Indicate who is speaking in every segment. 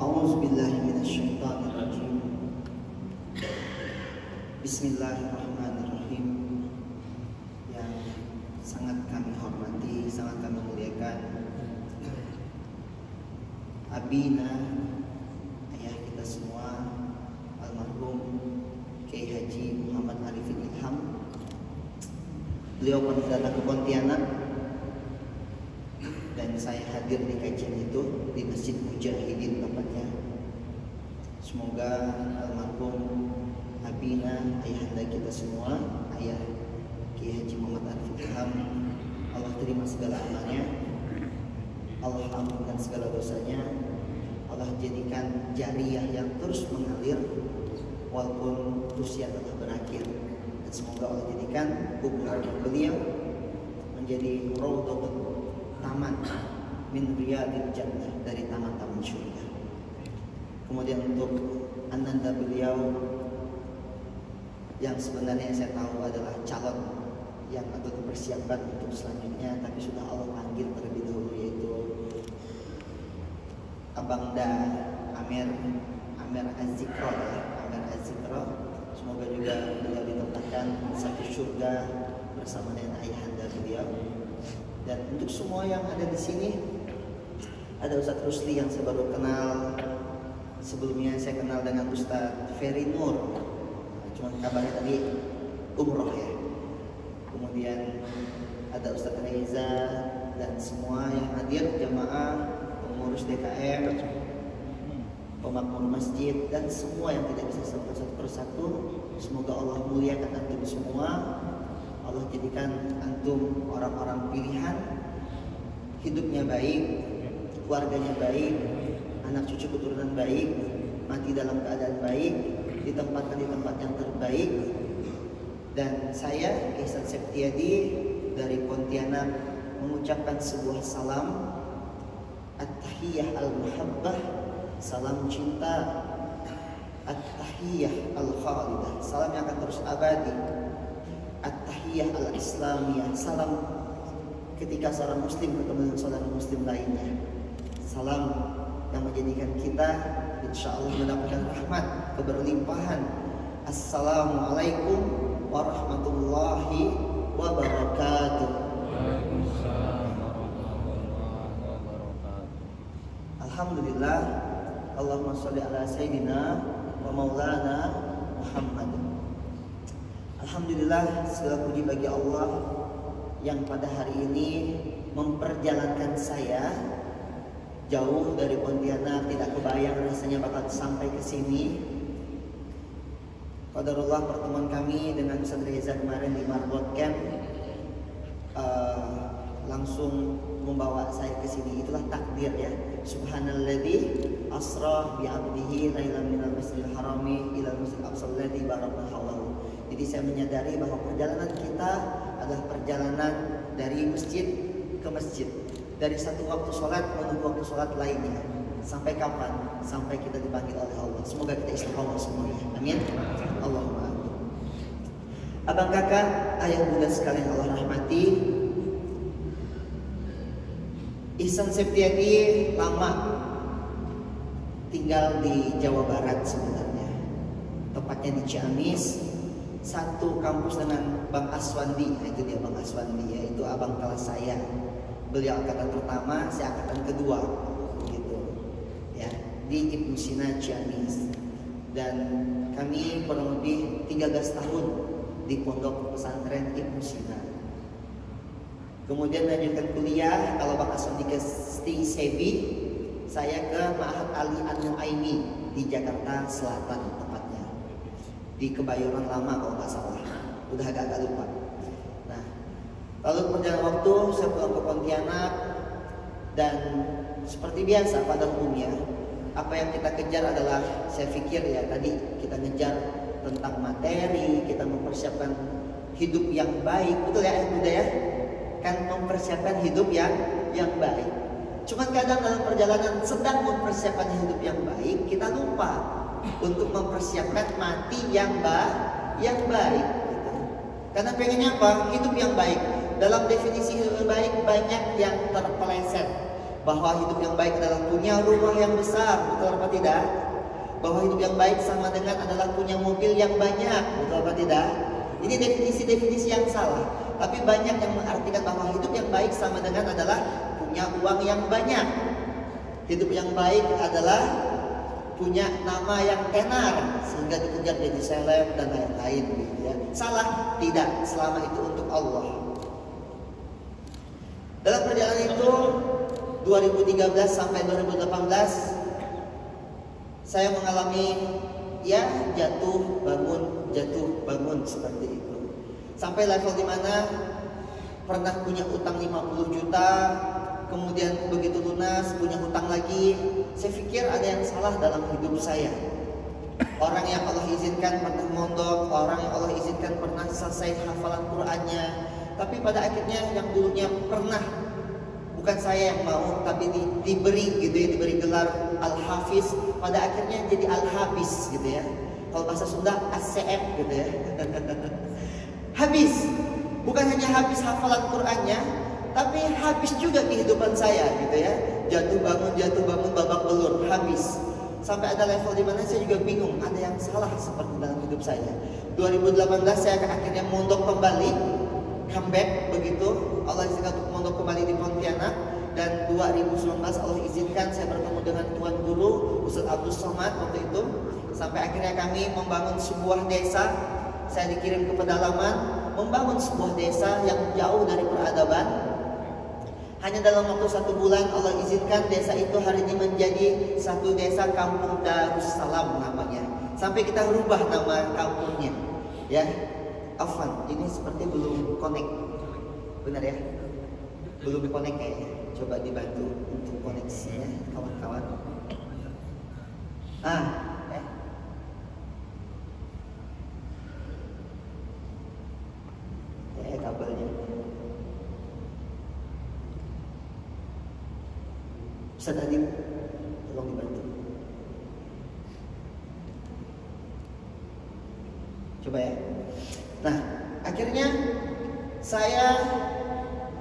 Speaker 1: A'udzubillahi minasyaitonirrajim. Bismillahirrahmanirrahim. Yang sangat kami hormati, sangat kami muliakan Abina, ayah kita semua, almarhum Kiai Haji Muhammad Arifin Ilham. Beliau pernah datang ke Pontianak dan saya hadir di kajian itu di Masjid Mujahidin tempatnya. Semoga almarhum Abina, ayahanda kita semua, ayah Kiai Haji Muhammad Arifin Ilham, Allah terima segala amalnya, Allah ampunkan segala dosanya, Allah jadikan jariyah yang terus mengalir walaupun usia telah berakhir. Dan semoga Allah jadikan kubur beliau menjadi raudhatun, taman min riyadil jannah, dari taman-taman surga. Kemudian untuk ananda beliau yang sebenarnya saya tahu adalah calon yang atau dipersiapkan untuk selanjutnya, tapi sudah Allah panggil terlebih dahulu, yaitu Abangda Amir Az-Zikro, Amir Az-Zikro. Semoga juga beliau ditempatkan satu surga bersama dengan ayahanda beliau. Dan untuk semua yang ada di sini, ada Ustadz Rusli yang saya baru kenal. Sebelumnya saya kenal dengan Ustadz Ferry Nur, cuma kabarnya tadi umroh ya. Kemudian ada Ustadz Reza dan semua yang hadir, jamaah, pengurus DKM, pemakmur masjid, dan semua yang tidak bisa sebutkan satu persatu. Semoga Allah muliakan antum semua. Allah jadikan antum orang-orang pilihan, hidupnya baik, keluarganya baik, anak cucu keturunan baik, mati dalam keadaan baik, ditempatkan di tempat yang terbaik. Dan saya, Ihsan Septiadi dari Pontianak, mengucapkan sebuah salam At-Tahiyyah Al-Muhabbah, salam cinta, At-Tahiyyah Al-Khalidah, salam yang akan terus abadi, At-Tahiyyah Al-Islamiyah, salam ketika seorang muslim bertemu dengan saudara muslim lainnya, salam yang menjadikan kita insya Allah mendapatkan rahmat, keberlimpahan. Assalamualaikum warahmatullahi wabarakatuh. Alhamdulillah, Allahumma sholli ala Sayyidina wa Maulana Muhammad. Alhamdulillah, segala puji bagi Allah yang pada hari ini memperjalankan saya jauh dari Pontianak. Tidak kebayang rasanya bakal sampai ke sini. Qadarullah, pertemuan kami dengan Ustadz Reza kemarin di Marbot Camp langsung membawa saya ke sini. Itulah takdir ya. Subhanalladzi asra bi 'abdihi lailan minal masjidil harami ilal masjidil aqsal ladzi barakna hawlahu. Jadi saya menyadari bahwa perjalanan kita adalah perjalanan dari masjid ke masjid, dari satu waktu sholat menuju waktu sholat lainnya. Sampai kapan? Sampai kita dipanggil oleh Allah. Semoga kita istiqomah semuanya. Amin. Allahumma amin. Abang kakak, ayah bunda sekalian Allah rahmati, Ihsan Septiadi lama tinggal di Jawa Barat sebenarnya, tepatnya di Ciamis. Satu kampus dengan Bang Aswandi. Nah, itu dia Bang Aswandi, yaitu abang kelas saya. Beliau angkatan pertama, saya angkatan kedua, gitu ya, di Ibnu Sina Ciamis. Dan kami kurang lebih 13 tahun di pondok pesantren Ibnu Sina. Kemudian lanjutkan kuliah, kalau Bang Aswandi ke Sebi, saya ke Ma'had Ali An-Nuaimi di Jakarta Selatan, tepatnya di Kebayoran Lama kalau nggak salah, udah agak-agak lupa. Nah, lalu perjalanan waktu saya pulang ke Pontianak, dan seperti biasa pada umumnya apa yang kita kejar adalah, saya pikir ya tadi kita ngejar tentang materi, kita mempersiapkan hidup yang baik, betul ya Bunda ya? Kan mempersiapkan hidup yang baik. Cuman kadang dalam perjalanan sedang mempersiapkan hidup yang baik, kita lupa untuk mempersiapkan mati yang baik. Gitu. Karena pengennya apa? Hidup yang baik. Dalam definisi hidup yang baik banyak yang terpeleset. Bahwa hidup yang baik adalah punya rumah yang besar, betul apa tidak? Bahwa hidup yang baik sama dengan adalah punya mobil yang banyak, betul apa tidak? Ini definisi-definisi yang salah. Tapi banyak yang mengartikan bahwa hidup yang baik sama dengan adalah punya uang yang banyak. Hidup yang baik adalah punya nama yang tenar sehingga dikejar jadi seleb dan lain-lain gitu ya. Salah? Tidak, selama itu untuk Allah. Dalam perjalanan itu 2013 sampai 2018 saya mengalami ya jatuh bangun seperti itu. Sampai level dimana pernah punya utang 50 juta, kemudian begitu lunas punya hutang lagi. Saya pikir ada yang salah dalam hidup saya. Orang yang Allah izinkan pernah mondok, orang yang Allah izinkan pernah selesai hafalan Qur'annya, tapi pada akhirnya yang dulunya pernah, bukan saya yang mau, tapi diberi gitu ya, diberi gelar Al-Hafiz, pada akhirnya jadi Al-Habis gitu ya. Kalau bahasa Sunda ACF gitu ya. Habis, bukan hanya habis hafalan Qur'annya, tapi habis juga kehidupan saya gitu ya. Jatuh bangun babak belur, habis. Sampai ada level di mana saya juga bingung, ada yang salah seperti dalam hidup saya. 2018 saya akhirnya mondok kembali, comeback begitu. Allah izinkan untuk mondok kembali di Pontianak, dan 2019 Allah izinkan saya bertemu dengan Tuan Guru Ustaz Abdul Somad waktu itu. Sampai akhirnya kami membangun sebuah desa. Saya dikirim ke pedalaman membangun sebuah desa yang jauh dari peradaban. Hanya dalam waktu 1 bulan Allah izinkan desa itu hari ini menjadi satu desa kampung Darussalam namanya. Sampai kita rubah nama kampungnya. Ya, Afwan, ini seperti belum connect. Benar ya? Belum connect kayaknya. Coba dibantu untuk koneksinya kawan-kawan. Kabelnya. Ustaz Adib, tolong dibantu. Coba ya. Nah, akhirnya saya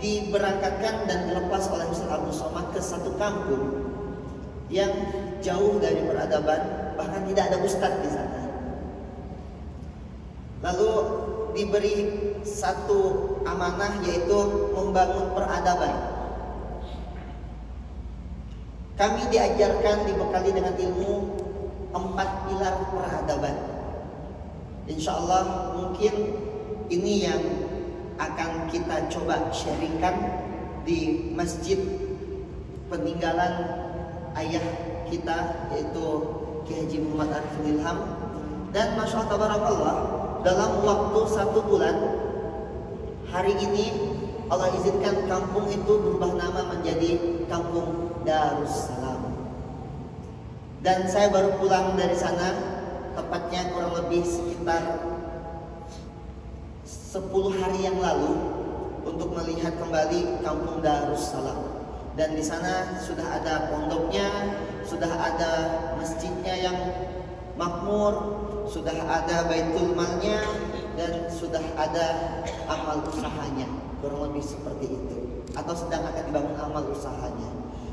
Speaker 1: diberangkatkan dan dilepas oleh Ustaz Abdul Somad ke satu kampung yang jauh dari peradaban, bahkan tidak ada ustadz di sana. Lalu diberi satu amanah, yaitu membangun peradaban. Kami diajarkan, dibekali dengan ilmu 4 pilar peradaban. Insya Allah mungkin ini yang akan kita coba sharingkan di masjid peninggalan ayah kita, yaitu Ki Haji Muhammad Arifin Ilham. Dan Masya Allah tabarakallah, dalam waktu 1 bulan, hari ini Allah izinkan kampung itu berubah nama menjadi Kampung Darussalam. Dan saya baru pulang dari sana, tepatnya kurang lebih sekitar 10 hari yang lalu, untuk melihat kembali Kampung Darussalam. Dan di sana sudah ada pondoknya, sudah ada masjidnya yang makmur, sudah ada baitul malnya, dan sudah ada amal usahanya. Kurang lebih seperti itu, atau sedang akan dibangun amal usahanya.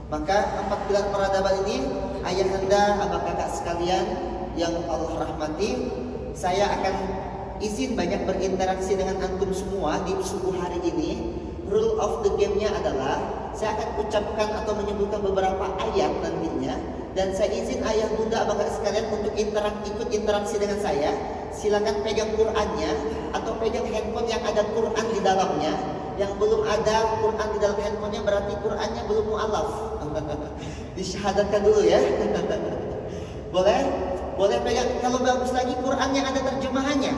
Speaker 1: Maka 4 pilar peradaban ini, ayahanda, abang kakak sekalian yang Allah rahmati, saya akan izin banyak berinteraksi dengan antum semua di subuh hari ini. Rule of the game-nya adalah saya akan ucapkan atau menyebutkan beberapa ayat nantinya, dan saya izin ayah bunda abang kakak sekalian untuk ikut interaksi dengan saya. Silakan pegang Qur'annya atau pegang handphone yang ada Qur'an di dalamnya. Yang belum ada Qur'an di dalam handphonenya berarti Qur'annya belum mu'alaf. Disyahadatkan dulu ya. Boleh? Boleh pegang. Kalau bagus lagi Qur'an yang ada terjemahannya.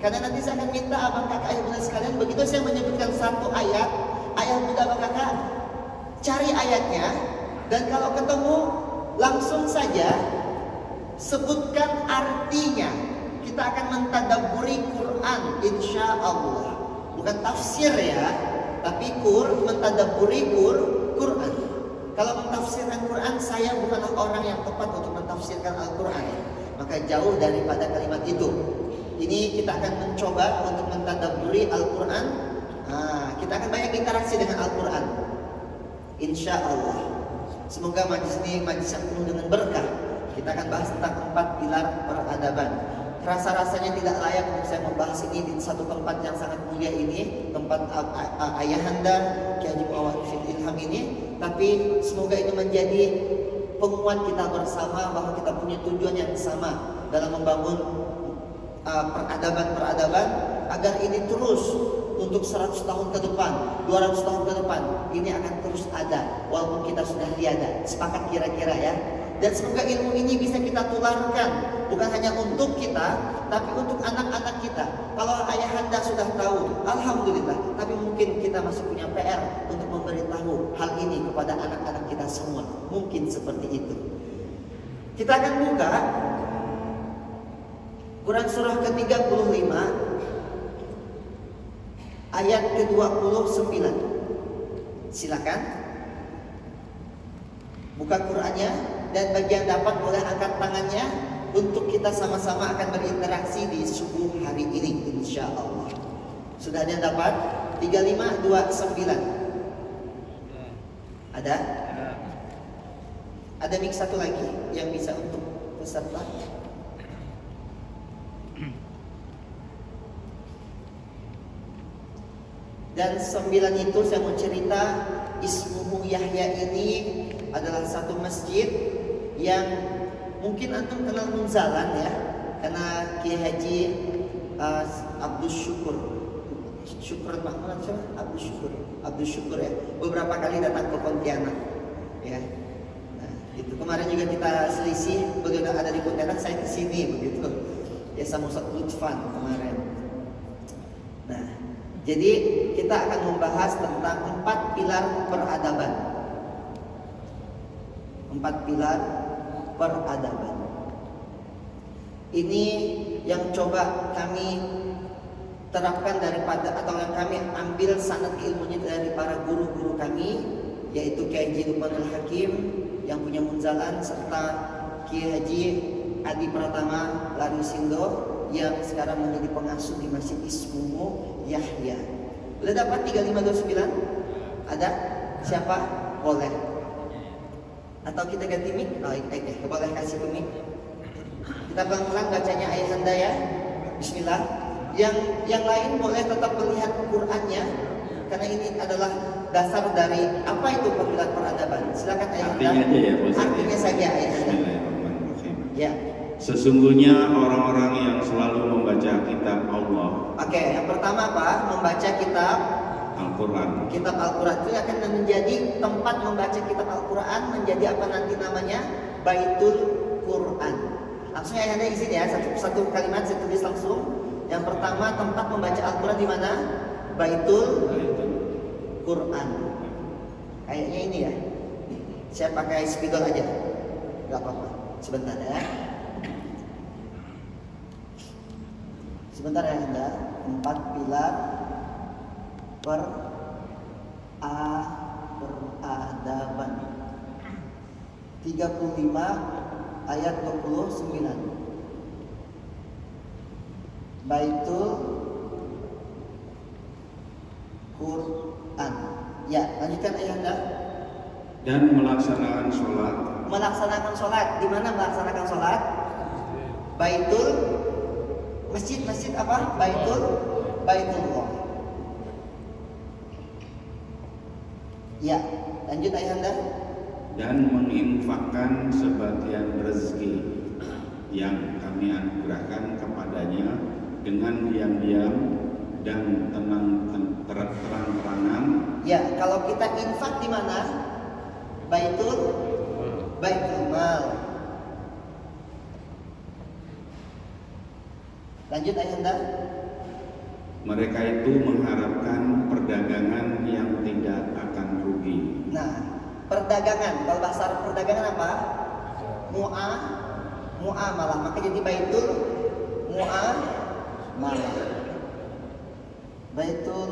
Speaker 1: Karena nanti saya akan minta abang kakak ayah bunda sekalian, begitu saya menyebutkan satu ayat, ayah bunda abang kakak cari ayatnya, dan kalau ketemu langsung saja sebutkan artinya. Kita akan mentadabburi Quran insya Allah. Bukan tafsir ya, tapi mentadabburi Quran. Kalau mentafsirkan Quran, saya bukanlah orang yang tepat untuk mentafsirkan Al-Quran. Maka jauh daripada kalimat itu. Ini kita akan mencoba untuk mentadabburi Al-Quran. Kita akan banyak interaksi dengan Al-Quran, insya Allah. Semoga majlis ini majlis yang penuh dengan berkah. Kita akan bahas tentang 4 pilar peradaban. Rasa-rasanya tidak layak untuk saya membahas ini di satu tempat yang sangat mulia ini, tempat ayahanda Kiai Haji Muhammad Ilham ini. Tapi semoga ini menjadi penguat kita bersama bahwa kita punya tujuan yang sama dalam membangun peradaban-peradaban agar ini terus untuk 100 tahun ke depan, 200 tahun ke depan ini akan terus ada walaupun kita sudah tiada. Sepakat kira-kira ya. Dan semoga ilmu ini bisa kita tularkan bukan hanya untuk kita tapi untuk anak-anak kita. Kalau ayahanda sudah tahu, alhamdulillah, tapi mungkin kita masih punya PR untuk memberitahu hal ini kepada anak-anak kita semua. Mungkin seperti itu. Kita akan buka Quran surah ke-35 ayat ke-29. Silakan buka Qurannya. Dan bagi yang dapat boleh angkat tangannya untuk kita sama-sama akan berinteraksi di subuh hari ini, insya Allah. Sudah ada yang dapat? 3529. Ada? Ada mic satu lagi yang bisa untuk peserta? Dan 9 itu saya mau cerita, Ismuhu Yahya ini adalah satu masjid yang mungkin antum kenal Munzalan ya, karena Kiai Haji Abdul Syukur Mahmud Abdul Syukur ya, beberapa kali datang ke Pontianak ya. Nah, itu kemarin juga kita selisih, beliau ada di Pontianak, saya ke sini begitu ya, sama Ustaz Lutfan kemarin. Nah, jadi kita akan membahas tentang 4 pilar peradaban. 4 pilar peradaban. Ini yang coba kami terapkan daripada atau yang kami ambil sanad ilmunya dari para guru-guru kami, yaitu Kiai Haji Lukmanul Hakim yang punya Munzalan serta Kiai Haji Adi Pratama Larusindo yang sekarang menjadi pengasuh di Masjid Ismuhu Yahya. Udah dapat 3529? Ada? Siapa? Boleh. Atau kita ganti mic? Oh, boleh kasih ke mic. Kita pelan-pelan bacanya ayahanda ya. Bismillah. Yang lain boleh tetap melihat Qur'annya karena ini adalah dasar dari apa itu pilar peradaban. Silakan ayahanda.
Speaker 2: Artinya aja ya,
Speaker 1: artinya saja ayahanda.
Speaker 2: Bismillahirrahmanirrahim.
Speaker 1: Ya.
Speaker 2: Sesungguhnya orang-orang yang selalu membaca kitab Allah.
Speaker 1: Oke, yang pertama apa? Membaca kitab
Speaker 2: Al-Quran.
Speaker 1: Kitab Al-Quran itu akan menjadi tempat membaca kitab Al-Quran, menjadi apa nanti namanya? Baitul Quran. Langsung ya Anda izin ya, satu kalimat saya tulis langsung. Yang pertama, tempat membaca Al-Quran di mana? Baitul Quran. Kayaknya ini ya. Saya pakai spidol aja. Gak apa-apa. Sebentar ya. Sebentar ya Anda. 4 pilar peradaban. 35 ayat 29. Baitul Quran. Ya, lanjutkan ayahanda.
Speaker 2: Dan melaksanakan sholat.
Speaker 1: Melaksanakan sholat. Di mana melaksanakan sholat? Baitul masjid apa? Baitullah. Ya, lanjut ayahanda.
Speaker 2: Dan menginfakkan sebagian rezeki yang kami anugerahkan kepadanya dengan diam-diam dan terang-terangan.
Speaker 1: Ya, kalau kita infak di mana? Baitul Mal. Lanjut ayahanda.
Speaker 2: Mereka itu mengharapkan perdagangan yang tidak akan rugi.
Speaker 1: Nah, perdagangan, kalau bahasa Arab perdagangan apa? Mu'amalah. Maka jadi Baitul Mu'amalah. Baitul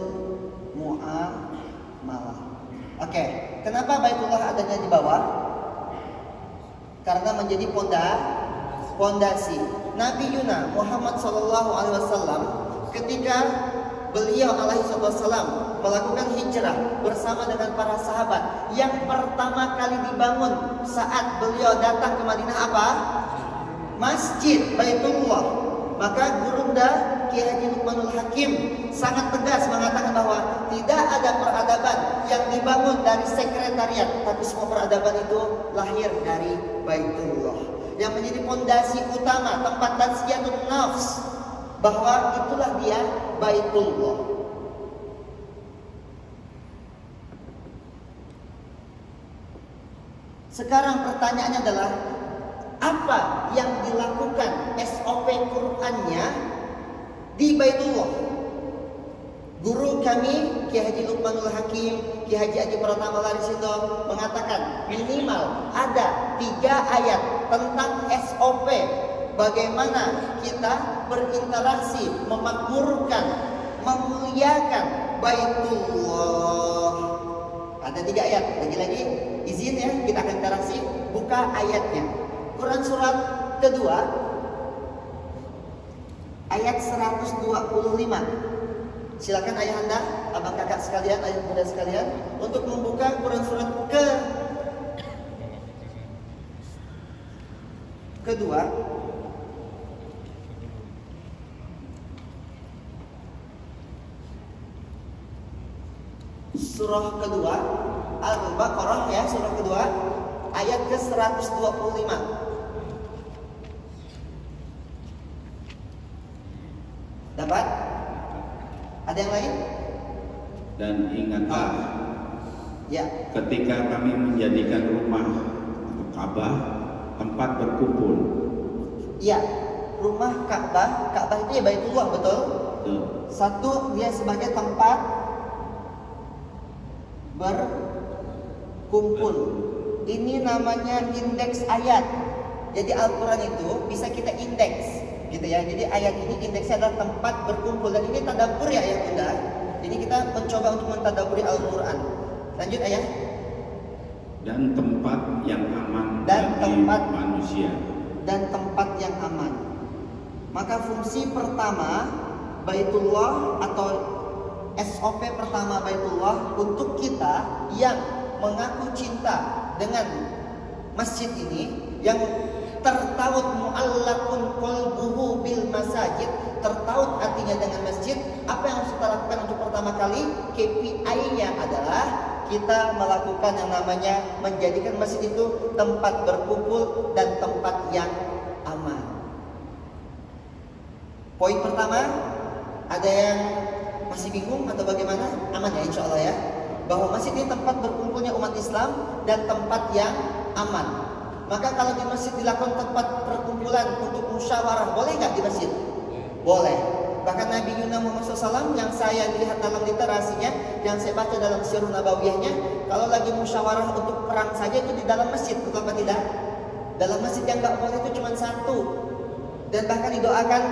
Speaker 1: Mu'amalah. Oke, kenapa Baitullah adanya di bawah? Karena menjadi pondasi. Nabi Yuna Muhammad SAW ketika beliau alaihi wasallam melakukan hijrah bersama dengan para sahabat. Yang pertama kali dibangun saat beliau datang ke Madinah apa? Masjid Baitullah. Maka Gurunda Kiai Haji Luqmanul Hakim sangat tegas mengatakan bahwa tidak ada peradaban yang dibangun dari sekretariat, tapi semua peradaban itu lahir dari Baitullah, yang menjadi fondasi utama tempat tazkiyatun nafs, bahwa itulah dia Baitullah. Sekarang pertanyaannya adalah, apa yang dilakukan SOP Qurannya di Baitullah? Guru kami Kiai Haji Luqmanul Hakim, Kiai Haji Aji Pratama Larisindo mengatakan minimal ada 3 ayat tentang SOP bagaimana kita berinteraksi, memakmurkan, memuliakan Baitullah. Ada 3 ayat. Lagi-lagi izin ya, kita akan interaksi. Buka ayatnya. Quran surat kedua ayat 125. Silakan ayahanda, abang kakak sekalian, ayah bunda sekalian, untuk membuka Quran surat kedua surah kedua Al-Baqarah ya, surah kedua ayat ke 125. Dapat? Ada yang lain?
Speaker 2: Dan ingatlah,
Speaker 1: ya,
Speaker 2: ketika kami menjadikan rumah atau Ka'bah tempat berkumpul.
Speaker 1: Iya, rumah Ka'bah itu ya Baitullah, betul? Satu, dia sebagai tempat berkumpul. Ini namanya indeks ayat. Jadi Al-Quran itu bisa kita indeks, gitu ya. Jadi ayat ini indeksnya adalah tempat berkumpul. Dan ini tadabbur ya ayat bunda. Jadi kita mencoba untuk mentadabburi Al-Quran. Lanjut ayat.
Speaker 2: Dan tempat yang aman
Speaker 1: dan
Speaker 2: bagi
Speaker 1: tempat
Speaker 2: manusia.
Speaker 1: Dan tempat yang aman. Maka fungsi pertama Baitullah atau SOP pertama Baitullah untuk kita yang mengaku cinta dengan masjid ini, yang tertaut mu'allakun qalbuhu bil masajid, tertaut hatinya dengan masjid, apa yang harus kita lakukan untuk pertama kali? KPI-nya adalah kita melakukan yang namanya menjadikan masjid itu tempat berkumpul dan tempat yang aman. Poin pertama, ada yang masih bingung atau bagaimana? Aman ya insya Allah ya, bahwa masjid ini tempat berkumpulnya umat Islam dan tempat yang aman. Maka kalau di masjid dilakukan tempat perkumpulan untuk musyawarah, boleh nggak di masjid? Boleh. Bahkan Nabi Muhammad SAW yang saya lihat dalam literasinya, yang saya baca dalam Sirah Nabawiyahnya, kalau lagi musyawarah untuk perang saja itu di dalam masjid, betul apa tidak? Dalam masjid yang nggak boleh itu cuma satu. Dan bahkan didoakan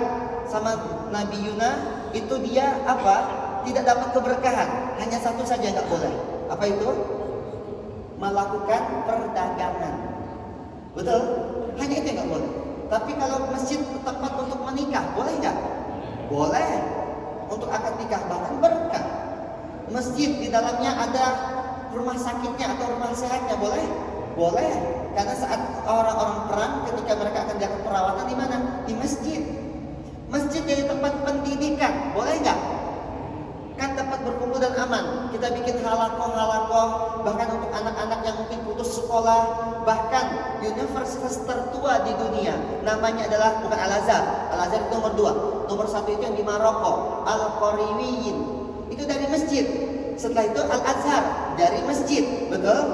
Speaker 1: sama Nabi Yunus itu dia apa? Tidak dapat keberkahan, hanya satu saja nggak boleh. Apa itu? Melakukan perdagangan. Betul? Hanya itu yang nggak boleh. Tapi kalau masjid tempat untuk menikah, boleh nggak? Boleh. Untuk akad nikah, bahkan berkah. Masjid di dalamnya ada rumah sakitnya atau rumah sehatnya, boleh? Boleh. Karena saat orang-orang perang, ketika mereka akan dilakukan perawatan di mana? Di masjid. Masjid jadi tempat pendidikan, boleh nggak? Kan tempat berkumpul dan aman. Kita bikin halakoh, bahkan untuk anak-anak yang mungkin putus sekolah. Bahkan universitas tertua di dunia namanya adalah bukan Al-Azhar. Al-Azhar itu nomor 2. Nomor 1 itu yang di Maroko, Al-Qariwiyin. Itu dari masjid. Setelah itu Al-Azhar dari masjid, betul?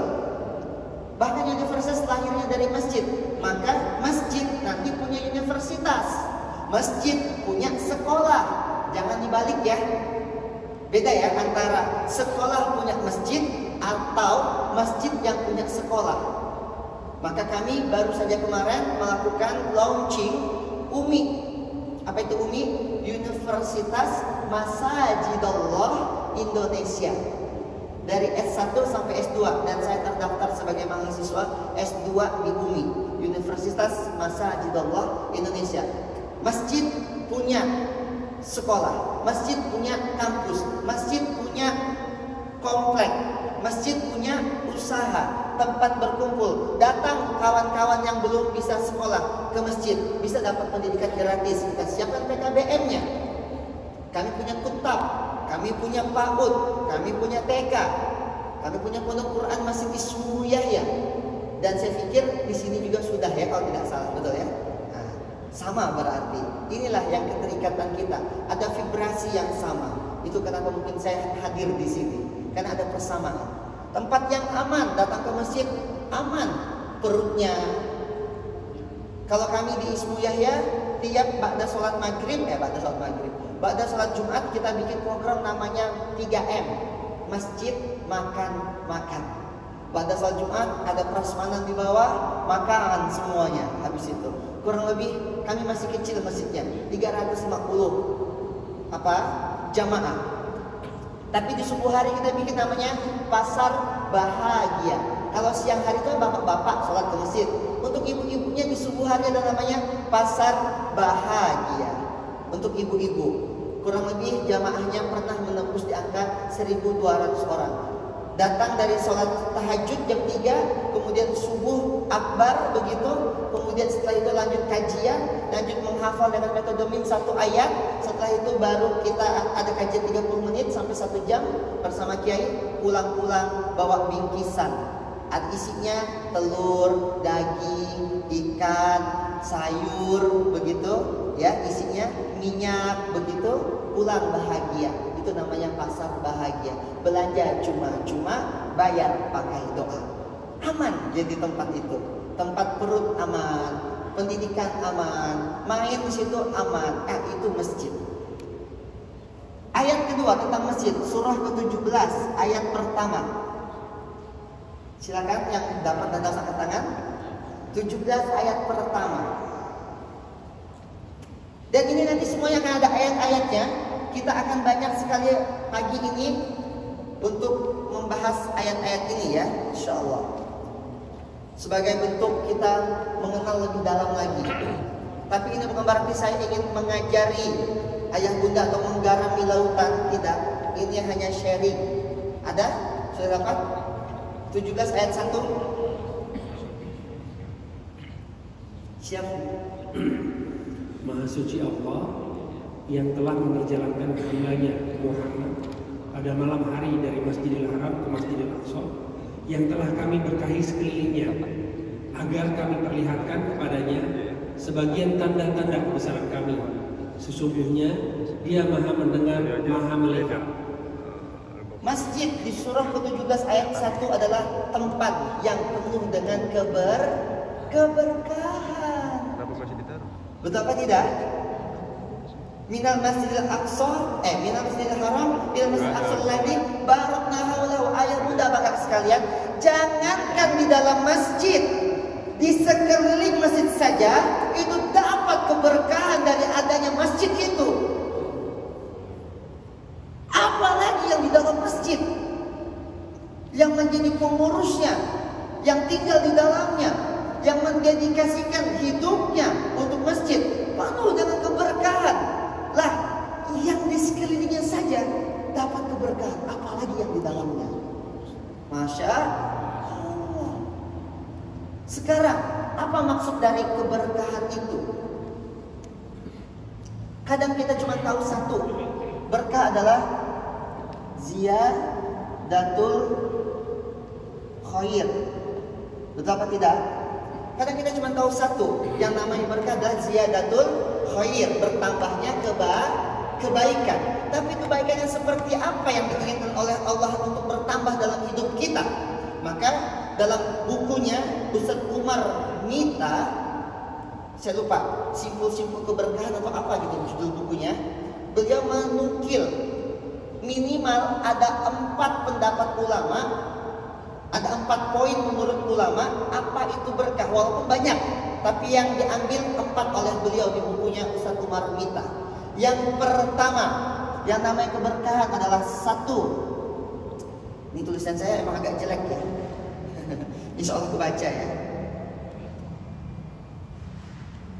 Speaker 1: Bahkan universitas lahirnya dari masjid. Maka masjid nanti punya universitas. Masjid punya sekolah. Jangan dibalik ya. Beda ya antara sekolah punya masjid atau masjid yang punya sekolah. Maka kami baru saja kemarin melakukan launching UMI. Apa itu UMI? Universitas Masajidullah Indonesia. Dari S1 sampai S2, dan saya terdaftar sebagai mahasiswa S2 di UMI, Universitas Masajidullah Indonesia. Masjid punya sekolah, masjid punya kampus, masjid punya komplek, masjid punya usaha, tempat berkumpul. Datang kawan-kawan yang belum bisa sekolah ke masjid, bisa dapat pendidikan gratis. Kita siapkan PKBM-nya. Kami punya kutab, kami punya PAUD, kami punya TK, kami punya pondok Quran masih di Sumuyah. Dan saya pikir di sini juga sudah ya, kalau tidak salah, betul ya? Nah, sama berarti. Inilah yang keterikatan kita. Ada vibrasi yang sama. Itu kenapa mungkin saya hadir di sini. Karena ada persamaan. Tempat yang aman, datang ke masjid aman perutnya. Kalau kami di Ismu Yahya, tiap ba'da sholat maghrib, ba'da sholat Jumat kita bikin program namanya 3M. Masjid, makan, makan. Ba'da sholat Jumat ada prasmanan di bawah, makan semuanya. Habis itu kurang lebih kami masih kecil masjidnya, 350 jamaah. Tapi di subuh hari kita bikin namanya pasar bahagia. Kalau siang hari itu bapak-bapak sholat ke masjid. Untuk ibu-ibunya di subuh hari ada namanya pasar bahagia. Untuk ibu-ibu kurang lebih jamaahnya pernah menembus di angka 1.200 orang. Datang dari sholat tahajud jam 3, kemudian subuh akbar begitu, kemudian setelah itu lanjut kajian, lanjut menghafal dengan metode min 1 ayat. Setelah itu baru kita ada kajian 30 menit sampai 1 jam bersama kiai, pulang-pulang bawa bingkisan. Ada isinya telur, daging, ikan, sayur begitu ya, isinya minyak begitu, pulang bahagia. Itu namanya pasar bahagia. Belanja cuma-cuma, bayar pakai doa. Aman jadi tempat itu. Tempat perut aman, pendidikan aman, main di situ aman. Itu masjid. Ayat kedua tentang masjid, surah ke-17 ayat pertama. Silakan yang dapat dan angkat tangan. 17 ayat pertama. Dan ini nanti semuanya akan ada ayat-ayatnya. Kita akan banyak sekali pagi ini untuk membahas ayat-ayat ini ya, insyaallah. Sebagai bentuk kita mengenal lebih dalam lagi. Tapi ini bukan berarti saya ingin mengajari ayah bunda atau menggarami lautan, tidak. Ini hanya sharing. Ada? Sudah dapat? 17 ayat 1. Siap.
Speaker 3: Maha suci Allah yang telah mengerjakan hambanya Muhammad pada malam hari dari Masjidil Haram ke Masjidil Aqsa, yang telah kami berkahi sekelilingnya, agar kami perlihatkan kepadanya sebagian tanda-tanda kebesaran kami. Sesungguhnya Dia Maha mendengar, Maha melihat.
Speaker 1: Masjid di surah ke-17 ayat 1 adalah tempat yang penuh dengan keberkahan. Betul apa tidak? Minal Masjidil Aqsa, minal Masjidil Haram, minal Masjidil Aqsa alladzi barakna haulahu. Ayat bunda bapak sekalian, jangankan di dalam masjid, di sekeliling masjid saja itu dapat keberkahan dari adanya masjid itu. Apalagi yang di dalam masjid, yang menjadi pengurusnya, yang tinggal di dalamnya, yang mendedikasikan hidupnya untuk masjid, penuh dengan keberkahan. Lah, yang di sekelilingnya saja dapat keberkahan, apalagi yang di dalamnya. Masya Allah. Sekarang, apa maksud dari keberkahan itu? Kadang kita cuma tahu satu. Berkah adalah ziyadatul khair. Betul apa tidak? Kadang kita cuma tahu satu. Yang namanya berkah adalah ziyadatul khair, bertambahnya kebaikan. Tapi kebaikannya seperti apa yang diinginkan oleh Allah untuk bertambah dalam hidup kita? Maka dalam bukunya Ustaz Umar Mita, saya lupa, simpul-simpul keberkahan atau apa gitu judul bukunya, beliau menukil minimal ada 4 pendapat ulama, ada 4 poin menurut ulama apa itu berkah, walaupun banyak, tapi yang diambil 4 oleh beliau di bukunya Ustaz Umar Mita. Yang pertama, yang namanya keberkahan adalah 1. Ini tulisan saya emang agak jelek ya. Insya Allah kebaca ya.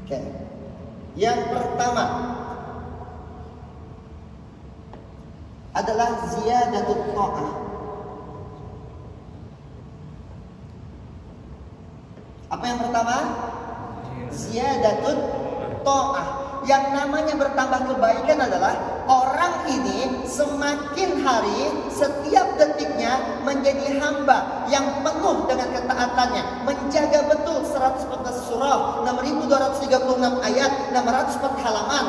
Speaker 1: Oke. Yang pertama adalah ziyadatul ta'ah, Apa yang pertama? Ziyadatut ta'ah. Yang namanya bertambah kebaikan adalah orang ini semakin hari, setiap detiknya menjadi hamba yang penuh dengan ketaatannya, menjaga betul 114 surah, 6236 ayat, 604 halaman,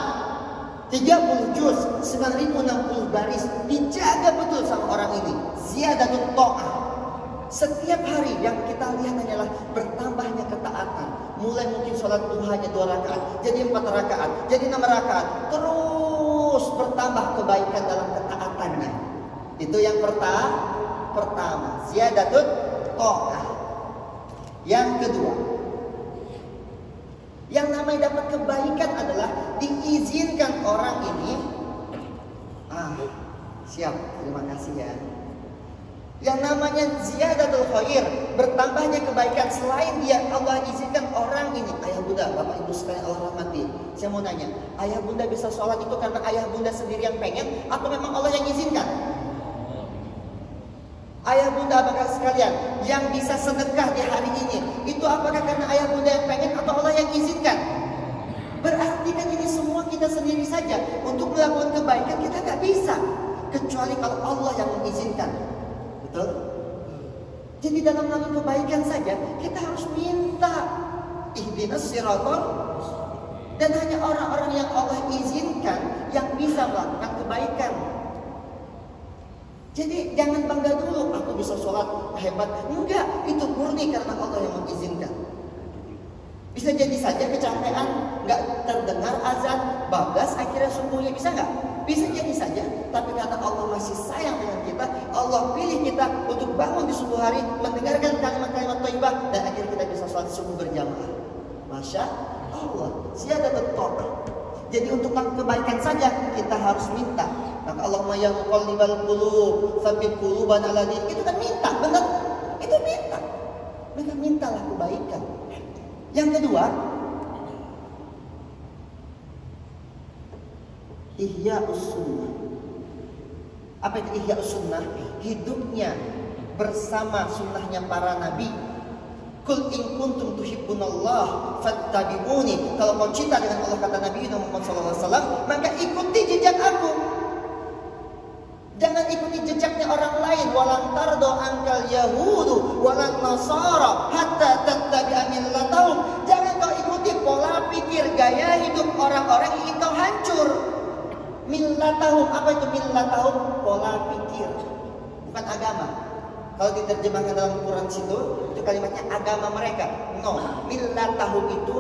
Speaker 1: 30 juz, 9060 baris, dijaga betul sama orang ini. Ziyadatut ta'ah. Setiap hari yang kita lihat hanyalah bertambahnya ketaatan. Mulai mungkin sholat duhanya 2 rakaat, jadi 4 rakaat, jadi 6 rakaat. Terus bertambah kebaikan dalam ketaatannya. Itu yang pertama. Ziyadatut ta'ah. Yang kedua, yang namanya dapat kebaikan adalah diizinkan orang ini. Siap, terima kasih ya. Yang namanya ziyadatul khair, bertambahnya kebaikan selain dia Allah izinkan orang ini. Ayah bunda, bapak ibu sekalian Allah rahmati. Saya mau nanya, ayah bunda bisa sholat itu karena ayah bunda sendiri yang pengen, atau memang Allah yang izinkan? Ayah bunda bapak sekalian yang bisa sedekah di hari ini, itu apakah karena ayah bunda yang pengen atau Allah yang izinkan? Berarti kan ini semua kita sendiri saja. Untuk melakukan kebaikan kita nggak bisa, kecuali kalau Allah yang mengizinkan. Betul? Jadi dalam melakukan kebaikan saja kita harus minta ihdinas siratal, dan hanya orang-orang yang Allah izinkan yang bisa melakukan kebaikan. Jadi jangan bangga dulu, aku bisa sholat hebat. Enggak, itu murni karena Allah yang mengizinkan. Bisa jadi saja kecapean, nggak terdengar azan, bablas akhirnya subuhnya, bisa nggak? Bisa jadi saja, tapi karena Allah masih sayang dengan kita, Allah pilih kita untuk bangun di subuh hari, mendengarkan kalimat-kalimat thayyibah, dan akhirnya kita bisa sholat subuh berjamaah. Masya Allah, ziyadatut ta'ah. Jadi untuk kebaikan saja kita harus minta. Maka Allahumma ya muqallibal qulub, tsabbit qulubana ala dinik. Itu kan minta, benar? Itu minta. Maka mintalah kebaikan. Yang kedua, Ihya'us sunnah. Apa itu Ihya'us sunnah? Hidupnya bersama sunnahnya para nabi. Kul in kuntum tuhibbunallah fattabi'uni. Kalau kau cinta dengan Allah, kata Nabi Muhammad SAW, maka ikuti jejak aku. Jangan ikuti jejaknya orang lain. Walan tardo angkal yahudu walan nasara hatta tattabi'a millatahum. Jangan kau ikuti pola pikir, gaya hidup orang-orang yang ingin kau hancur. Millatahum, apa itu millatahum? Pola pikir, bukan agama. Kalau diterjemahkan dalam Quran itu kalimatnya agama mereka. No, millatahum itu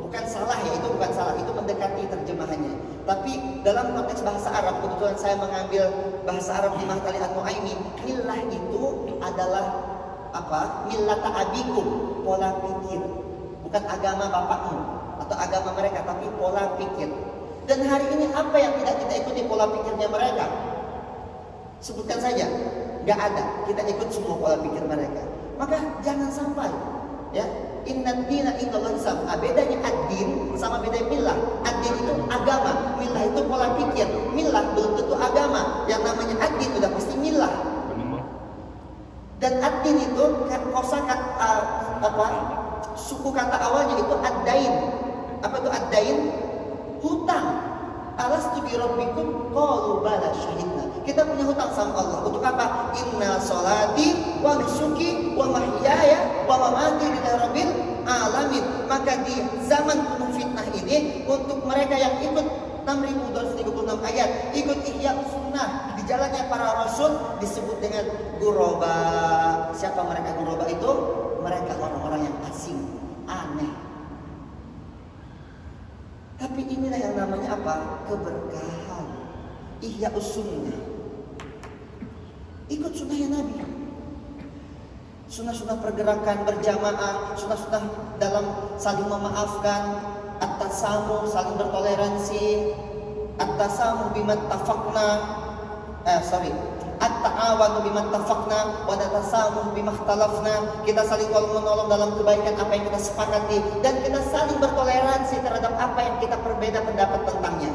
Speaker 1: bukan salah ya, itu bukan salah, itu mendekati terjemahannya. Tapi dalam konteks bahasa Arab, kebetulan saya mengambil bahasa Arab di Mahtali An-Nu'aimi, millah itu adalah apa? Millata abikum, pola pikir. Bukan agama bapakmu atau agama mereka, tapi pola pikir. Dan hari ini apa yang tidak kita ikuti pola pikirnya mereka? Sebutkan saja. Gak ada. Kita ikut semua pola pikir mereka. Maka jangan sampai, ya. Inna dina indallahi Islam. Bedanya ad-din sama beda millah. Ad-din itu agama, millah itu pola pikir. Millah belum tentu agama. Yang namanya ad-din sudah pasti millah. Dan ad-din itu suku kata awalnya itu ad-dain. Apa itu ad-dain? Hutang. Alastu bi rabbikum qalu bala syahidna. Kita punya hutang sama Allah. Untuk apa? Inna sholati wa nusuki wa mahyaya wa mamati lillahi rabbil alamin. Maka di zaman penuh fitnah ini, untuk mereka yang ikut 6236 ayat, ikut Ihya'us sunnah di jalannya para rasul, disebut dengan guroba. Siapa mereka guroba itu? Mereka orang-orang yang asing, aneh. Tapi inilah yang namanya apa? Keberkahan. Ihya'us sunnah. Ikut sunnahnya Nabi. Sunnah-sunnah pergerakan berjamaah, sunnah-sunnah dalam saling memaafkan, at-tasamuh, saling bertoleransi, at-tasamuh bimattafaqna, at-ta'awanu bimattafaqna wa natasamuh bimakhtalafna. Kita saling tolong-menolong dalam kebaikan apa yang kita sepakati, dan kita saling bertoleransi terhadap apa yang kita berbeda pendapat tentangnya.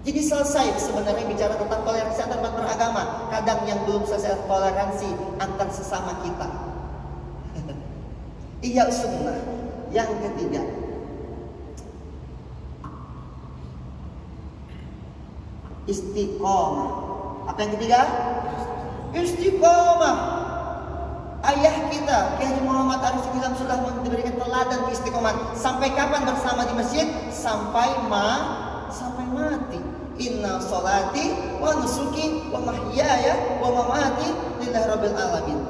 Speaker 1: Jadi selesai sebenarnya bicara tentang toleransi antar umat beragama. Kadang yang belum selesai toleransi antar sesama kita. Ihya sunnah. Yang ketiga, istiqomah. Apa yang ketiga? Istiqomah. Ayah kita Kiai Haji Muhammad Arif Ilham sudah memberikan teladan keistiqomahan. Sampai kapan bersama di masjid? Sampai mati. Inna sholati wa nusuki wa mahyaya wa mamati lillahi rabbil alamin.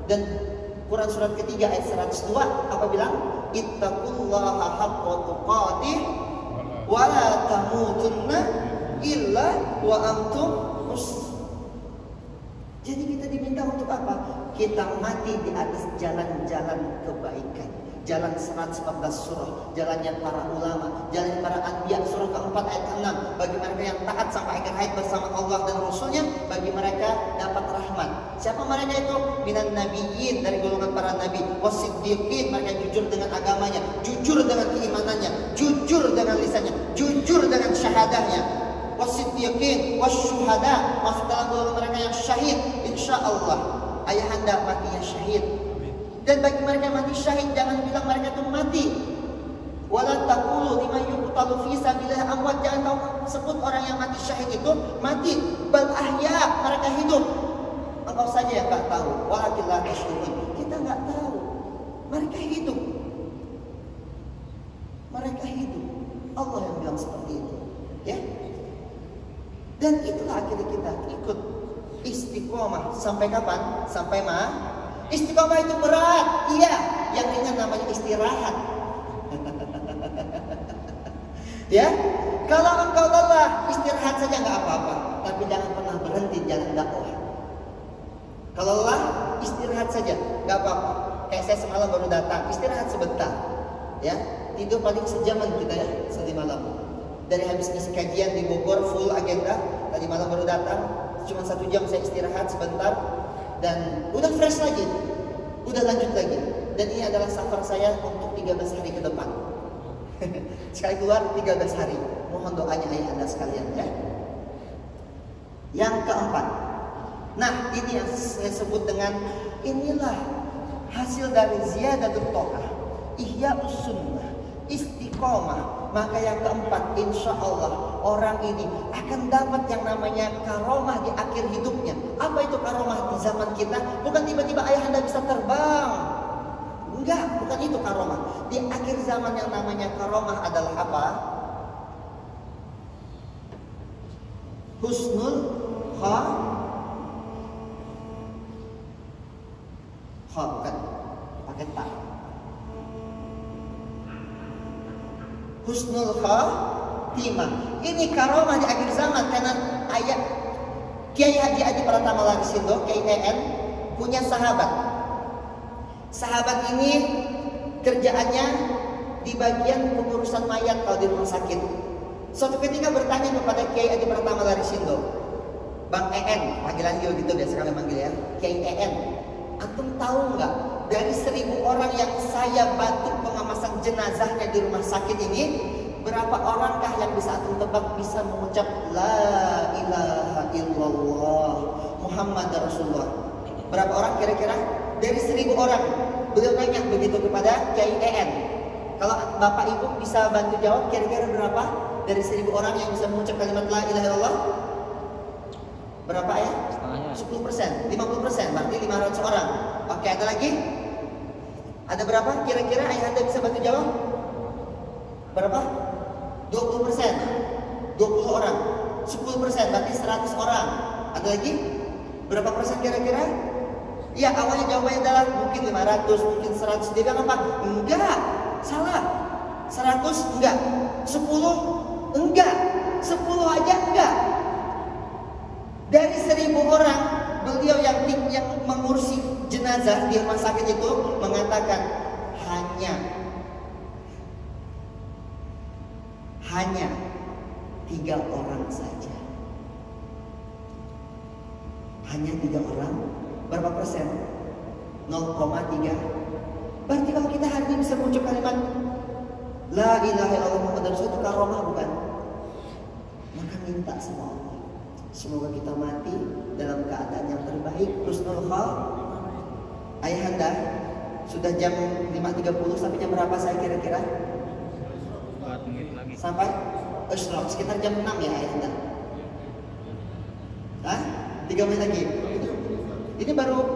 Speaker 1: Dan Quran surat ketiga ayat 102 apa bilang? Ittaqullaha haqqa tuqatih wa la tamutunna illa wa antum muslimun. Jadi kita diminta untuk apa? Kita mati di atas jalan-jalan kebaikan. Jalan 114 surah, jalannya para ulama, jalannya para anbiya, surah keempat ayat ke-6. Bagi mereka yang taat sampai akhir hayat bersama Allah dan Rasulnya, bagi mereka dapat rahmat. Siapa mereka itu? Minan nabiyyin, dari golongan para nabi. Wasiddiqin, mereka jujur dengan agamanya, jujur dengan keimanannya, jujur dengan lisannya, jujur dengan syahadahnya. Wasiddiqin, wasyuhada, masuk dalam golongan mereka yang syahid. Insya Allah ayahanda matinya syahid. Dan bagi mereka yang mati syahid, jangan bilang mereka itu mati. Wala taqulu liman yuqtalu fi sabilillah amwat, jangan kau sebut orang yang mati syahid itu mati. Bal ahya, mereka hidup. Engkau saja yang enggak tahu. Walakin la tashurun, kita enggak tahu. Mereka hidup. Mereka hidup. Allah yang bilang seperti itu. Ya. Dan itulah akhirnya kita ikut istiqomah. Sampai kapan? Sampai istiqomah itu berat. Iya, yang ringan namanya istirahat. Ya, kalau engkau lelah, istirahat saja nggak apa-apa. Tapi jangan pernah berhenti jalan dakwah. Kalau lelah, istirahat saja, nggak apa-apa. Kayak saya semalam baru datang, istirahat sebentar. Ya, tidur paling sejaman kita ya, tadi malam. Dari habis isi kajian di Bogor full agenda, tadi malam baru datang, cuma 1 jam saya istirahat sebentar dan udah fresh lagi, udah lanjut lagi. Dan ini adalah safar saya untuk 13 hari ke depan. Sekali keluar 13 hari. Mohon doanya ayah anda sekalian ya. Yang keempat, nah ini yang saya sebut dengan inilah hasil dari ziyadatut thaqah, ihya'us sunnah, istiqomah. Maka yang keempat, insya Allah orang ini akan dapat yang namanya karomah di akhir hidupnya. Apa itu karomah di zaman kita? Bukan tiba-tiba ayah anda bisa terbang. Enggak, bukan itu karomah. Di akhir zaman yang namanya karomah adalah apa? Husnul bukan pakai tak. Husnul khatimah. Ini karomah di akhir zaman karena ayat Kiai Haji Adi Pratama Larisindo, Kiai EN, punya sahabat. Sahabat ini kerjaannya di bagian pengurusan mayat kalau di rumah sakit. Suatu ketika bertanya kepada Kiai Adi Pratama Larisindo, Bang EN, panggilan dia gitu biasa kami manggil ya, Kiai EN, antum tahu nggak dari 1000 orang yang saya bantu pengemasan jenazahnya di rumah sakit ini, berapa orangkah yang bisa antum tebak bisa mengucap La ilaha illallah Muhammad Rasulullah? Berapa orang kira-kira? Dari 1000 orang. Beliau nanya begitu kepada Kiai EN. Kalau bapak ibu bisa bantu jawab, kira-kira berapa dari 1000 orang yang bisa mengucap kalimat La ilaha illallah? Berapa ya? 10%, 50%, berarti 500 orang. Oke, ada lagi? Ada berapa? Kira-kira ayah anda bisa bantu jawab? Berapa? 20%, 20 orang, 10%, berarti 100 orang. Ada lagi? Berapa persen kira-kira? Ya, awalnya jawabannya adalah mungkin 500, mungkin 100. Dia bilang apa? Enggak, salah. 100 enggak, 10 enggak, 10 aja enggak. Dari 1000 orang, beliau yang mengurusi jenazah di rumah sakit itu mengatakan hanya 3 orang saja. Hanya 3 orang. Berapa persen? 0,3. Berarti kalau kita hari ini bisa mengucap kalimat La ilaha illallah Muhammad Rasulullah, itu karomah bukan? Maka minta sama Allah, semoga kita mati dalam keadaan yang terbaik, husnul khatimah. Ayahanda Sudah jam 5.30, sampai jam berapa saya kira-kira?
Speaker 4: 4 menit lagi.
Speaker 1: Sampai Isyraq sekitar jam 6 ya ayahanda. Hah? 3 menit lagi. Ini baru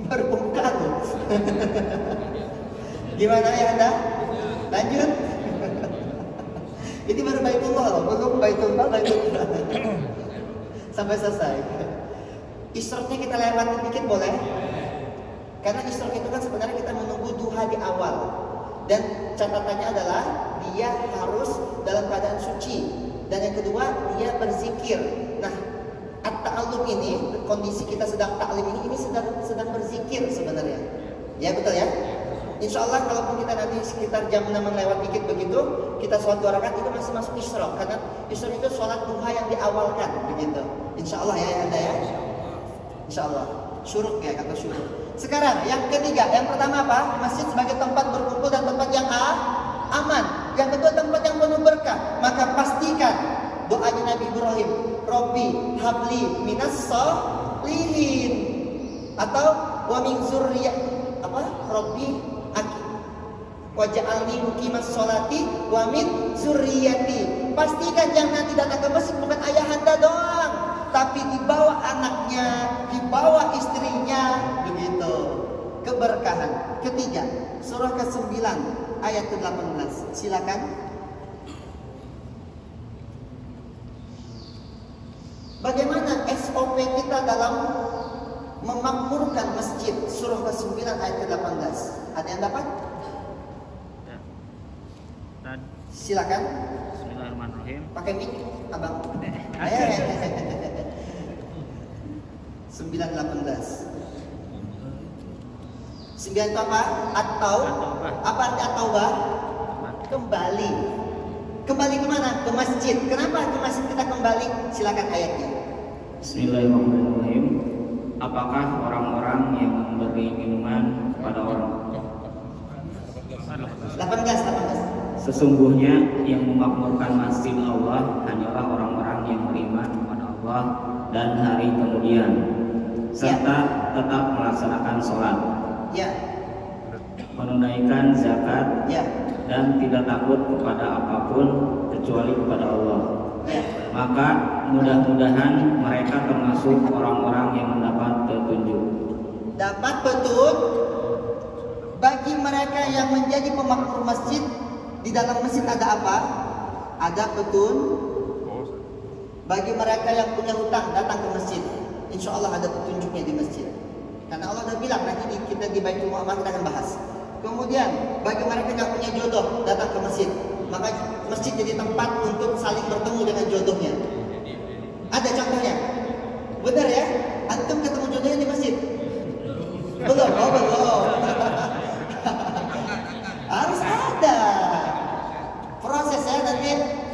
Speaker 1: buka tuh. Gimana ayahanda? Lanjut. Ini baru Baitullah loh, belum Baitullah. Sampai selesai. Isyraqnya kita lewatin dikit boleh? Karena Isyraq itu kan sebenarnya kita menunggu duha di awal. Dan catatannya adalah dia harus dalam keadaan suci. Dan yang kedua, dia berzikir. Nah, at-ta'allum ini, kondisi kita sedang ta'lim ini sedang berzikir sebenarnya. Ya betul ya? Insya Allah kalaupun kita nanti sekitar jam 6 lewat dikit begitu, kita sholat 2 rakaat itu masih masuk Isyraq. Karena Isyraq itu sholat duha yang diawalkan begitu. Insya Allah ya Anda ya. Insya Allah. Syuruk ya, kata syuruk. Sekarang yang ketiga, yang pertama apa? Masjid sebagai tempat berkumpul dan tempat yang aman. Yang kedua tempat yang penuh berkah. Maka pastikan doanya Nabi Ibrahim, Robbi habli minas sholihin, atau wa min zurriyah apa? Robbi aki waj'alni muqimas sholati wa min zurriyati. Pastikan yang nanti datang ke masjid bukan ayahanda doang, tapi dibawa anaknya, dibawa istrinya, begitu. Keberkahan. Ketiga, surah ke-9 ayat ke-18. Silakan. Bagaimana SOP kita dalam memakmurkan masjid? Surah ke-9 ayat ke-18. Ada yang dapat?
Speaker 4: Ya.
Speaker 1: Silakan.
Speaker 4: Bismillahirrahmanirrahim.
Speaker 1: Pakai mic, abang. 9:18. 9 itu apa? Atau apa arti at-taubah? Kembali. Kembali kemana? Ke masjid. Kenapa ke masjid kita kembali? Silakan ayatnya.
Speaker 4: Bismillahirrahmanirrahim. Apakah orang-orang yang memberi minuman kepada orang
Speaker 1: 18.
Speaker 4: Sesungguhnya yang memakmurkan masjid Allah hanyalah orang-orang yang beriman kepada Allah dan hari kemudian, serta tetap melaksanakan sholat,
Speaker 1: Ya.
Speaker 4: menunaikan zakat,
Speaker 1: Ya.
Speaker 4: dan tidak takut kepada apapun kecuali kepada Allah.
Speaker 1: Ya.
Speaker 4: Maka mudah-mudahan mereka termasuk orang-orang yang mendapat petunjuk.
Speaker 1: Dapat petunjuk bagi mereka yang menjadi pemakmur masjid. Di dalam masjid ada apa? Ada petunjuk. Bagi mereka yang punya hutang datang ke masjid, insya Allah ada petunjuknya di masjid. Karena Allah sudah bilang nanti kita di Baitul Mu'amar kita akan bahas. Kemudian bagi mereka yang punya jodoh datang ke masjid, maka masjid jadi tempat untuk saling bertemu dengan jodohnya. Ada contohnya, benar ya? Antum ketemu jodohnya di masjid? Belum, oh belum. Harus ada prosesnya. Nanti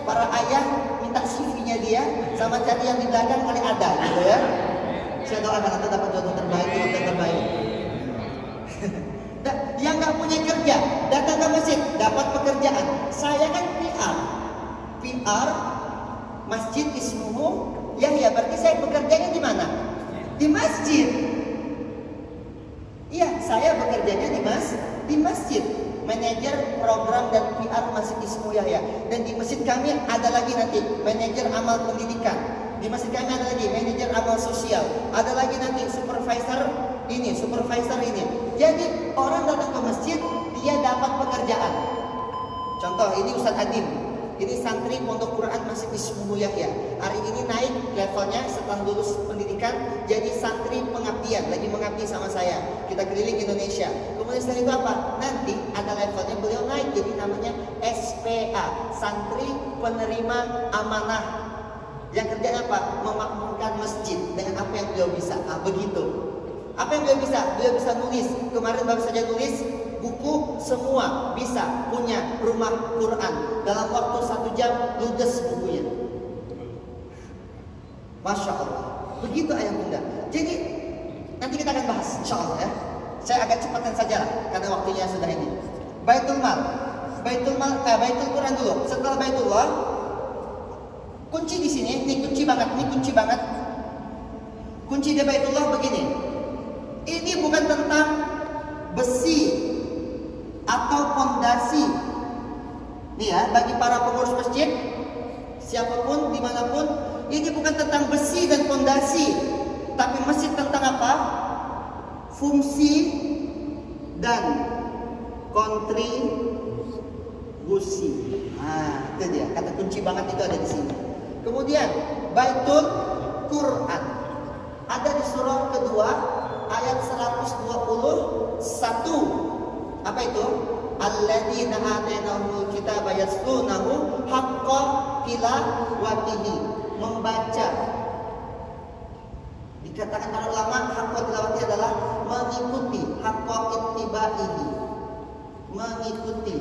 Speaker 1: para ayah minta CV-nya dia sama cari yang di belakang kali ada, gitu ya. Saya doakan nanti dapat jodoh terbaik, jodoh terbaik. Yang nggak punya kerja datang ke masjid dapat pekerjaan. Saya kan PR masjid ismuhu Yahya, berarti saya bekerjanya di mana? Di masjid. Iya, saya bekerjanya di masjid. Manajer program dan PR Masjid Ismu Yahya. Dan di masjid kami ada lagi nanti manajer amal pendidikan. Di masjid kami ada lagi manajer amal sosial. Ada lagi nanti supervisor ini. Jadi orang datang ke masjid dia dapat pekerjaan. Contoh ini Ustadz Adim. Ini santri Pondok Quran Masjid Ismu Yahya. Hari ini naik levelnya setelah lulus pendidikan jadi santri pengabdian, lagi mengabdi sama saya. Kita keliling Indonesia. Kemudian setelah itu apa? Nanti ada levelnya beliau naik jadi namanya SPA, santri penerima amanah. Yang kerjanya apa? Memakmurkan masjid dengan apa yang beliau bisa. Begitu. Apa yang beliau bisa? Beliau bisa nulis. Kemarin baru saja nulis buku semua, bisa punya rumah Quran. Dalam waktu 1 jam ludes bukunya. Masya Allah. Begitu ayah bunda. Jadi nanti kita akan bahas insya Allah ya. Saya agak cepatkan saja lah karena waktunya sudah ini. Baitul Quran dulu. Setelah Baitullah, kunci di sini, ini kunci banget. Kunci di Baitullah begini. Ini bukan tentang besi atau pondasi. Nih ya, bagi para pengurus masjid, siapapun, dimanapun, ini bukan tentang besi dan pondasi, tapi masjid tentang apa? Fungsi dan kontribusi. Nah, itu dia, kata kunci banget itu ada di sini. Kemudian Baitul Quran ada di surah kedua ayat 121. Apa itu? Alladzina atainahumul kitaba yatlunahu haqqa tilawatihi. Membaca. Dikatakan para ulama haqqa tilawatihi adalah mengikuti, haqqa ittibaihi. Mengikuti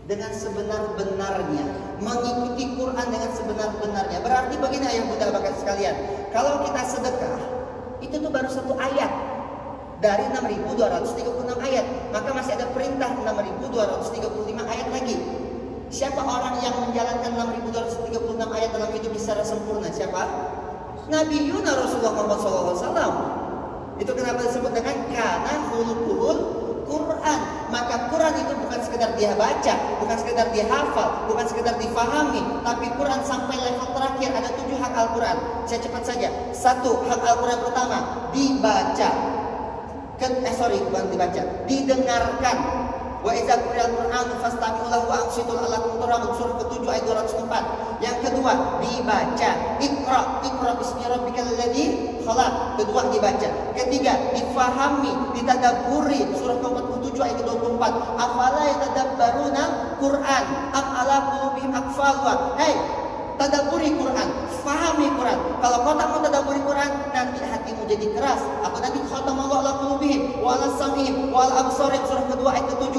Speaker 1: dengan sebenar-benarnya, mengikuti Quran dengan sebenar-benarnya. Berarti begini ayah bunda bapak sekalian, kalau kita sedekah itu tuh baru satu ayat dari 6.236 ayat, maka masih ada perintah 6.235 ayat lagi. Siapa orang yang menjalankan 6.236 ayat dalam hidup secara sempurna? Siapa? Nabi Yuna Rasulullah Muhammad SAW. Itu kenapa disebut dengan kana khuluquhul Quran. Maka Quran itu bukan sekedar dia baca, bukan sekedar dia hafal, bukan sekedar difahami, tapi Quran sampai level terakhir. Ada 7 hak Al-Quran. Saya cepat saja. 1, hak Al-Quran pertama dibaca. Bukan dibaca, didengarkan. Wa idza quri'al Qur'an fastami'u lahu wa ansitu la'allakum turhamun, surah ke-7 ayat 204. Yang kedua dibaca, Iqra bismi rabbikal ladzi khalaq. Kedua dibaca. Ketiga difahami, ditadabburi, surah ke-47 ayat ke-24. Afala yatadabbaruna Qur'an am ala qulubihim aqfalwa. Tadabburi Quran, fahami Quran. Kalau kau tak mau tadabburi Quran, nanti hatimu jadi keras. Apa nanti khatamallahu ala qulubihim wa ala sam'ihim wa ala absarihim, surah kedua ayat ke-7.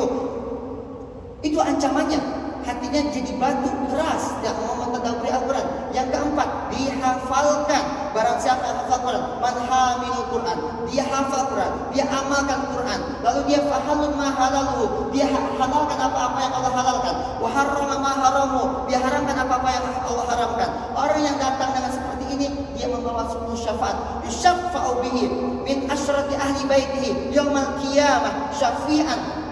Speaker 1: Itu ancamannya. Hatinya jadi batu keras, tidak mau mentadabburi Al-Quran. Yang keempat, dihafalkan. Barang siapa yang hafal Quran, man hamilul Quran, dia hafal Quran, dia amalkan Quran, lalu dia fahalun ma halaluhu, dia halalkan apa-apa yang Allah halalkan, wa harrama ma haramu, dia haramkan apa-apa yang Allah haramkan. Orang yang datang dengan seperti ini, dia membawa 10 syafaat. Yushaffa'u bihi min asyrati ahli baitihi yaumal qiyamah syafi'an.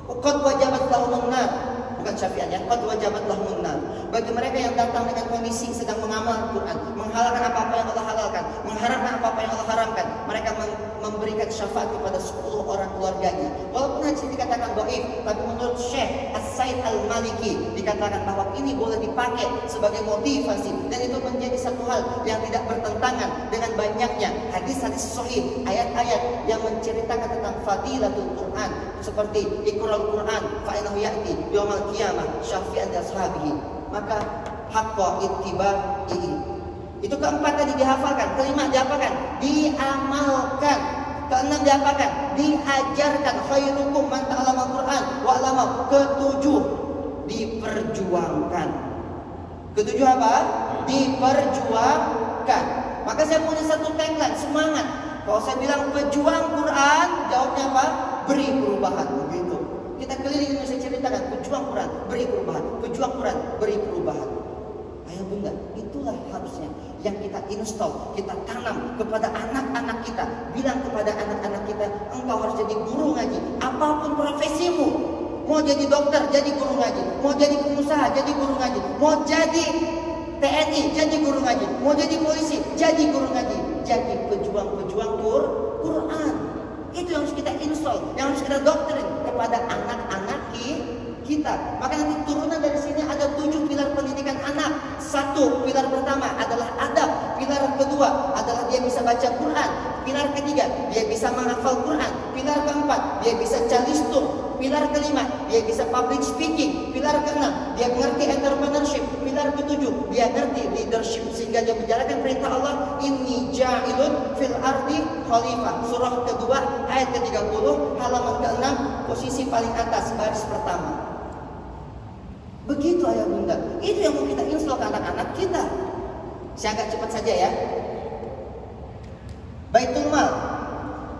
Speaker 1: Qad wajabat lahumun nar. Bukan syafi'an ya, qad wajabat lahumun nar. Bagi mereka yang datang dengan kondisi sedang mengamal Quran, menghalalkan apa-apa yang Allah halalkan, mengharamkan apa-apa yang Allah haramkan, mereka memberikan syafaat kepada 10 orang keluarganya. Walaupun hadis ini dikatakan dhaif, tapi menurut Syekh As-Said Al-Maliki dikatakan bahwa ini boleh dipakai sebagai motivasi, dan itu menjadi satu hal yang tidak bertentangan dengan banyaknya hadis-hadis sahih, ayat-ayat yang menceritakan tentang fadilatul Quran, seperti Iqra'ul Quran fa innahu ya'ti yaumal qiyamah syafi'an li ashabihi. Maka haqqa ittiba'ihi. Itu keempat tadi dihafalkan, kelima diapakan? Diamalkan. Keenam diapakan? Diajarkan. Khairukum man ta'allama Quran wa 'allama. Ketujuh diperjuangkan. Ketujuh apa? Diperjuangkan. Maka saya punya satu tagline, semangat. Kalau saya bilang pejuang Quran, jawabnya apa? Beri perubahan. Begitu. Kita keliling Indonesia ceritakan pejuang Quran, beri perubahan. Pejuang Quran, beri perubahan. Ayah bunda, itulah harusnya yang kita install, kita tanam kepada anak-anak kita. Bilang kepada anak-anak kita, engkau harus jadi guru ngaji. Apapun profesimu, mau jadi dokter, jadi guru ngaji. Mau jadi pengusaha, jadi guru ngaji. Mau jadi TNI, jadi guru ngaji. Mau jadi polisi, jadi guru ngaji. Jadi pejuang-pejuang Quran. Itu yang harus kita install, yang harus kita doktrin kepada anak-anak kita. Maka nanti turunan dari sini ada 7 pilar pendidikan anak. 1, pilar pertama adalah adab. Pilar kedua adalah dia bisa baca Quran. Pilar ketiga, dia bisa menghafal Quran. Pilar keempat, dia bisa calistung. Pilar kelima, dia bisa public speaking. Pilar keenam, dia mengerti entrepreneurship. Pilar ketujuh, dia ngerti leadership sehingga dia menjalankan perintah Allah. Inni ja'ilun fil ardi khalifah. Surah kedua ayat ke-30, halaman ke-6, posisi paling atas, baris pertama. Begitu ayah bunda. Itu yang mau kita install ke anak-anak kita. Saya agak cepat saja ya. Baitul Mal,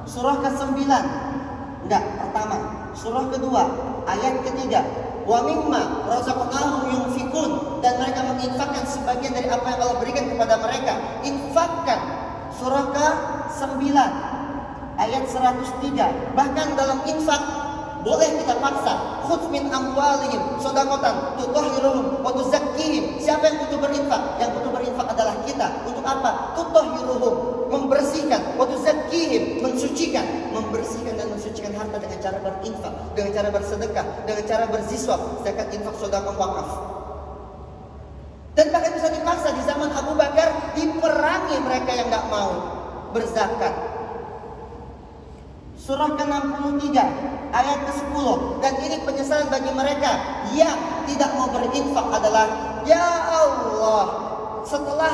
Speaker 1: surah ke-9. Enggak, pertama. Surah kedua, ayat ketiga. Wa mimma razaqnahum yunfikun, dan mereka menginfakkan sebagian dari apa yang Allah berikan kepada mereka. Infakkan. Surah ke-9, ayat 103. Bahkan dalam infak boleh kita paksa. Khudz min amwalihim shadaqatan tutahhiruhum wa tuzakkihim. Siapa yang butuh berinfak? Yang butuh berinfak adalah kita. Untuk apa? Tutahhiruhum, membersihkan, wa tuzakkihim, mensucikan, membersihkan dan mensucikan harta dengan cara berinfak, dengan cara bersedekah, dengan cara berziswab, zakat, infak, sedekah, wakaf. Dan bahkan bisa dipaksa. Di zaman Abu Bakar diperangi mereka yang nggak mau berzakat. Surah ke-63 ayat ke-10. Dan ini penyesalan bagi mereka yang tidak mau berinfak adalah, ya Allah, setelah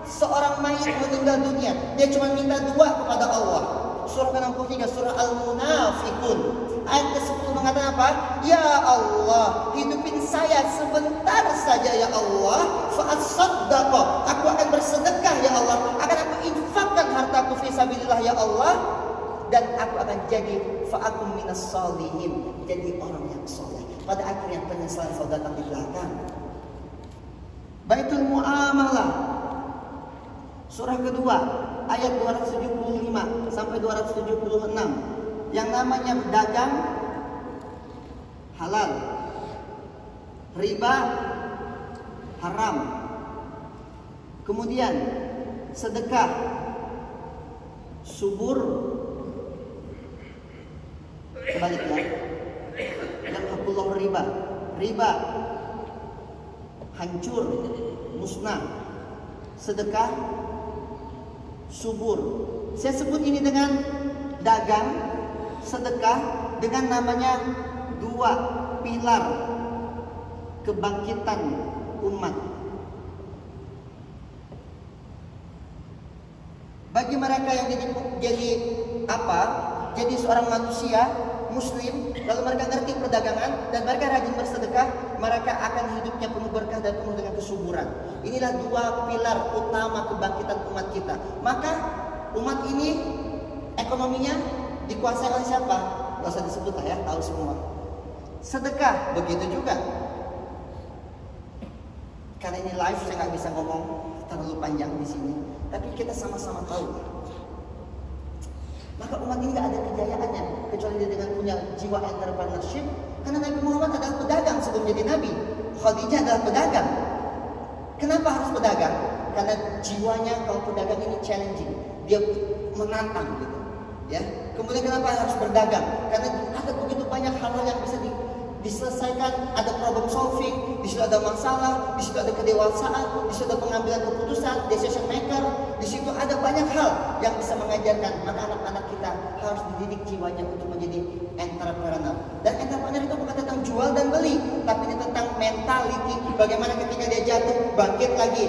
Speaker 1: seorang mayit meninggal dunia, dia cuma minta dua kepada Allah. Surah ke-63, surah Al-Munafiqun ayat ke-10 mengatakan apa? Ya Allah, hidupin saya sebentar saja ya Allah, fa'asaddaqa, aku akan bersedekah ya Allah, akan aku infakkan hartaku fi sabilillah ya Allah, dan aku akan jadi fa'akum minas sholihin, jadi orang yang soleh. Pada akhirnya penyesalan selalu datang di belakang. Baitul Muamalah, surah kedua ayat 275 sampai 276. Yang namanya dagang halal, riba haram, kemudian sedekah, subur, kebalik ya, yang hakullah riba hancur, musnah, sedekah, subur. Saya sebut ini dengan dagang, sedekah, dengan namanya dua pilar kebangkitan umat. Bagi mereka yang jadi apa? Jadi seorang manusia Muslim, lalu mereka ngerti perdagangan dan mereka rajin bersedekah, mereka akan hidupnya penuh berkah dan penuh dengan kesuburan. Inilah dua pilar utama kebangkitan umat kita. Maka umat ini ekonominya dikuasai oleh siapa? Gak usah disebut lah ya, tahu semua. Sedekah begitu juga. Karena ini live, saya nggak bisa ngomong terlalu panjang di sini, tapi kita sama-sama tahu. Maka umat ini gak ada kejayaannya kecuali dia dengan punya jiwa entrepreneurship. Karena Nabi Muhammad adalah pedagang sebelum jadi Nabi. Khadijah adalah pedagang. Kenapa harus pedagang? Karena jiwanya kalau pedagang ini challenging, dia menantang gitu. Ya. Kemudian kenapa harus berdagang? Karena ada begitu banyak hal-hal yang bisa diselesaikan, ada problem solving, di situ ada masalah, di situ ada kedewasaan, di situ ada pengambilan keputusan, decision maker, di situ ada banyak hal yang bisa mengajarkan. Maka anak-anak kita harus dididik jiwanya untuk menjadi entrepreneur. Dan entrepreneur itu bukan tentang jual dan beli, tapi ini tentang mentality, bagaimana ketika dia jatuh bangkit lagi.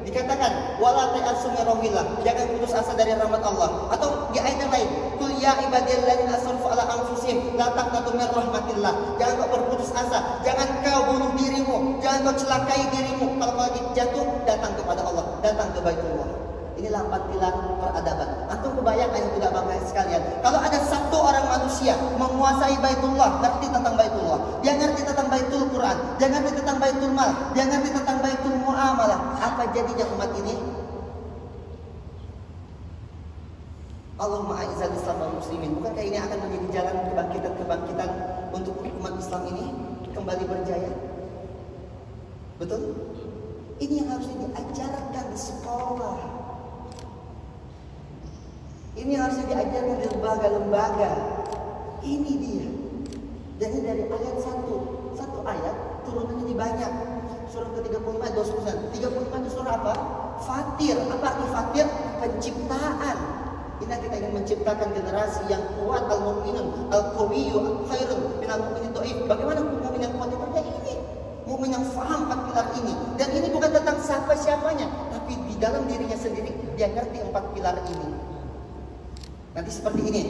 Speaker 1: Dikatakan wala ta'asu min rahmatillah, jangan putus asa dari rahmat Allah. Atau di ayat yang lain, qul ya ibadilladzina asrafu ala anfusihim la taqnatu min rahmatillah. Jangan kau berputus asa, jangan kau bunuh dirimu, jangan kau celakai dirimu. Kalau kau lagi jatuh, datang kepada Allah, datang ke Baitullah. Inilah 4 pilar peradaban. Antum kebayangkan yang tidak bangga sekalian, kalau ada satu orang manusia menguasai Baitullah, ngerti tentang Baitullah, dia ngerti tentang Baitul Quran, dia ngerti tentang Baitul Mal, dia ngerti tentang Baitul Muamalah, apa jadinya umat ini? Allahumma a'izzal Islam wal muslimin. Bukankah ini akan menjadi jalan kebangkitan untuk umat Islam ini kembali berjaya? Betul? Ini yang harus diajarkan di sekolah. Ini harusnya diajarkan di lembaga-lembaga. Ini dia. Dan ini dari ayat 1. Satu ayat turunannya di banyak. Surah ke-35 ayat 29. 35 itu surah apa? Fatir. Apa arti Fatir? Penciptaan. Ini kita ingin menciptakan generasi yang kuat, al-mu'minun al-qawiyyu khairun minal mu'minin dhaif. Bagaimana mu'min yang kuat itu? Ya ini. Mu'min yang faham 4 pilar ini. Dan ini bukan tentang siapa-siapanya, tapi di dalam dirinya sendiri dia ngerti 4 pilar ini. Nanti seperti ini.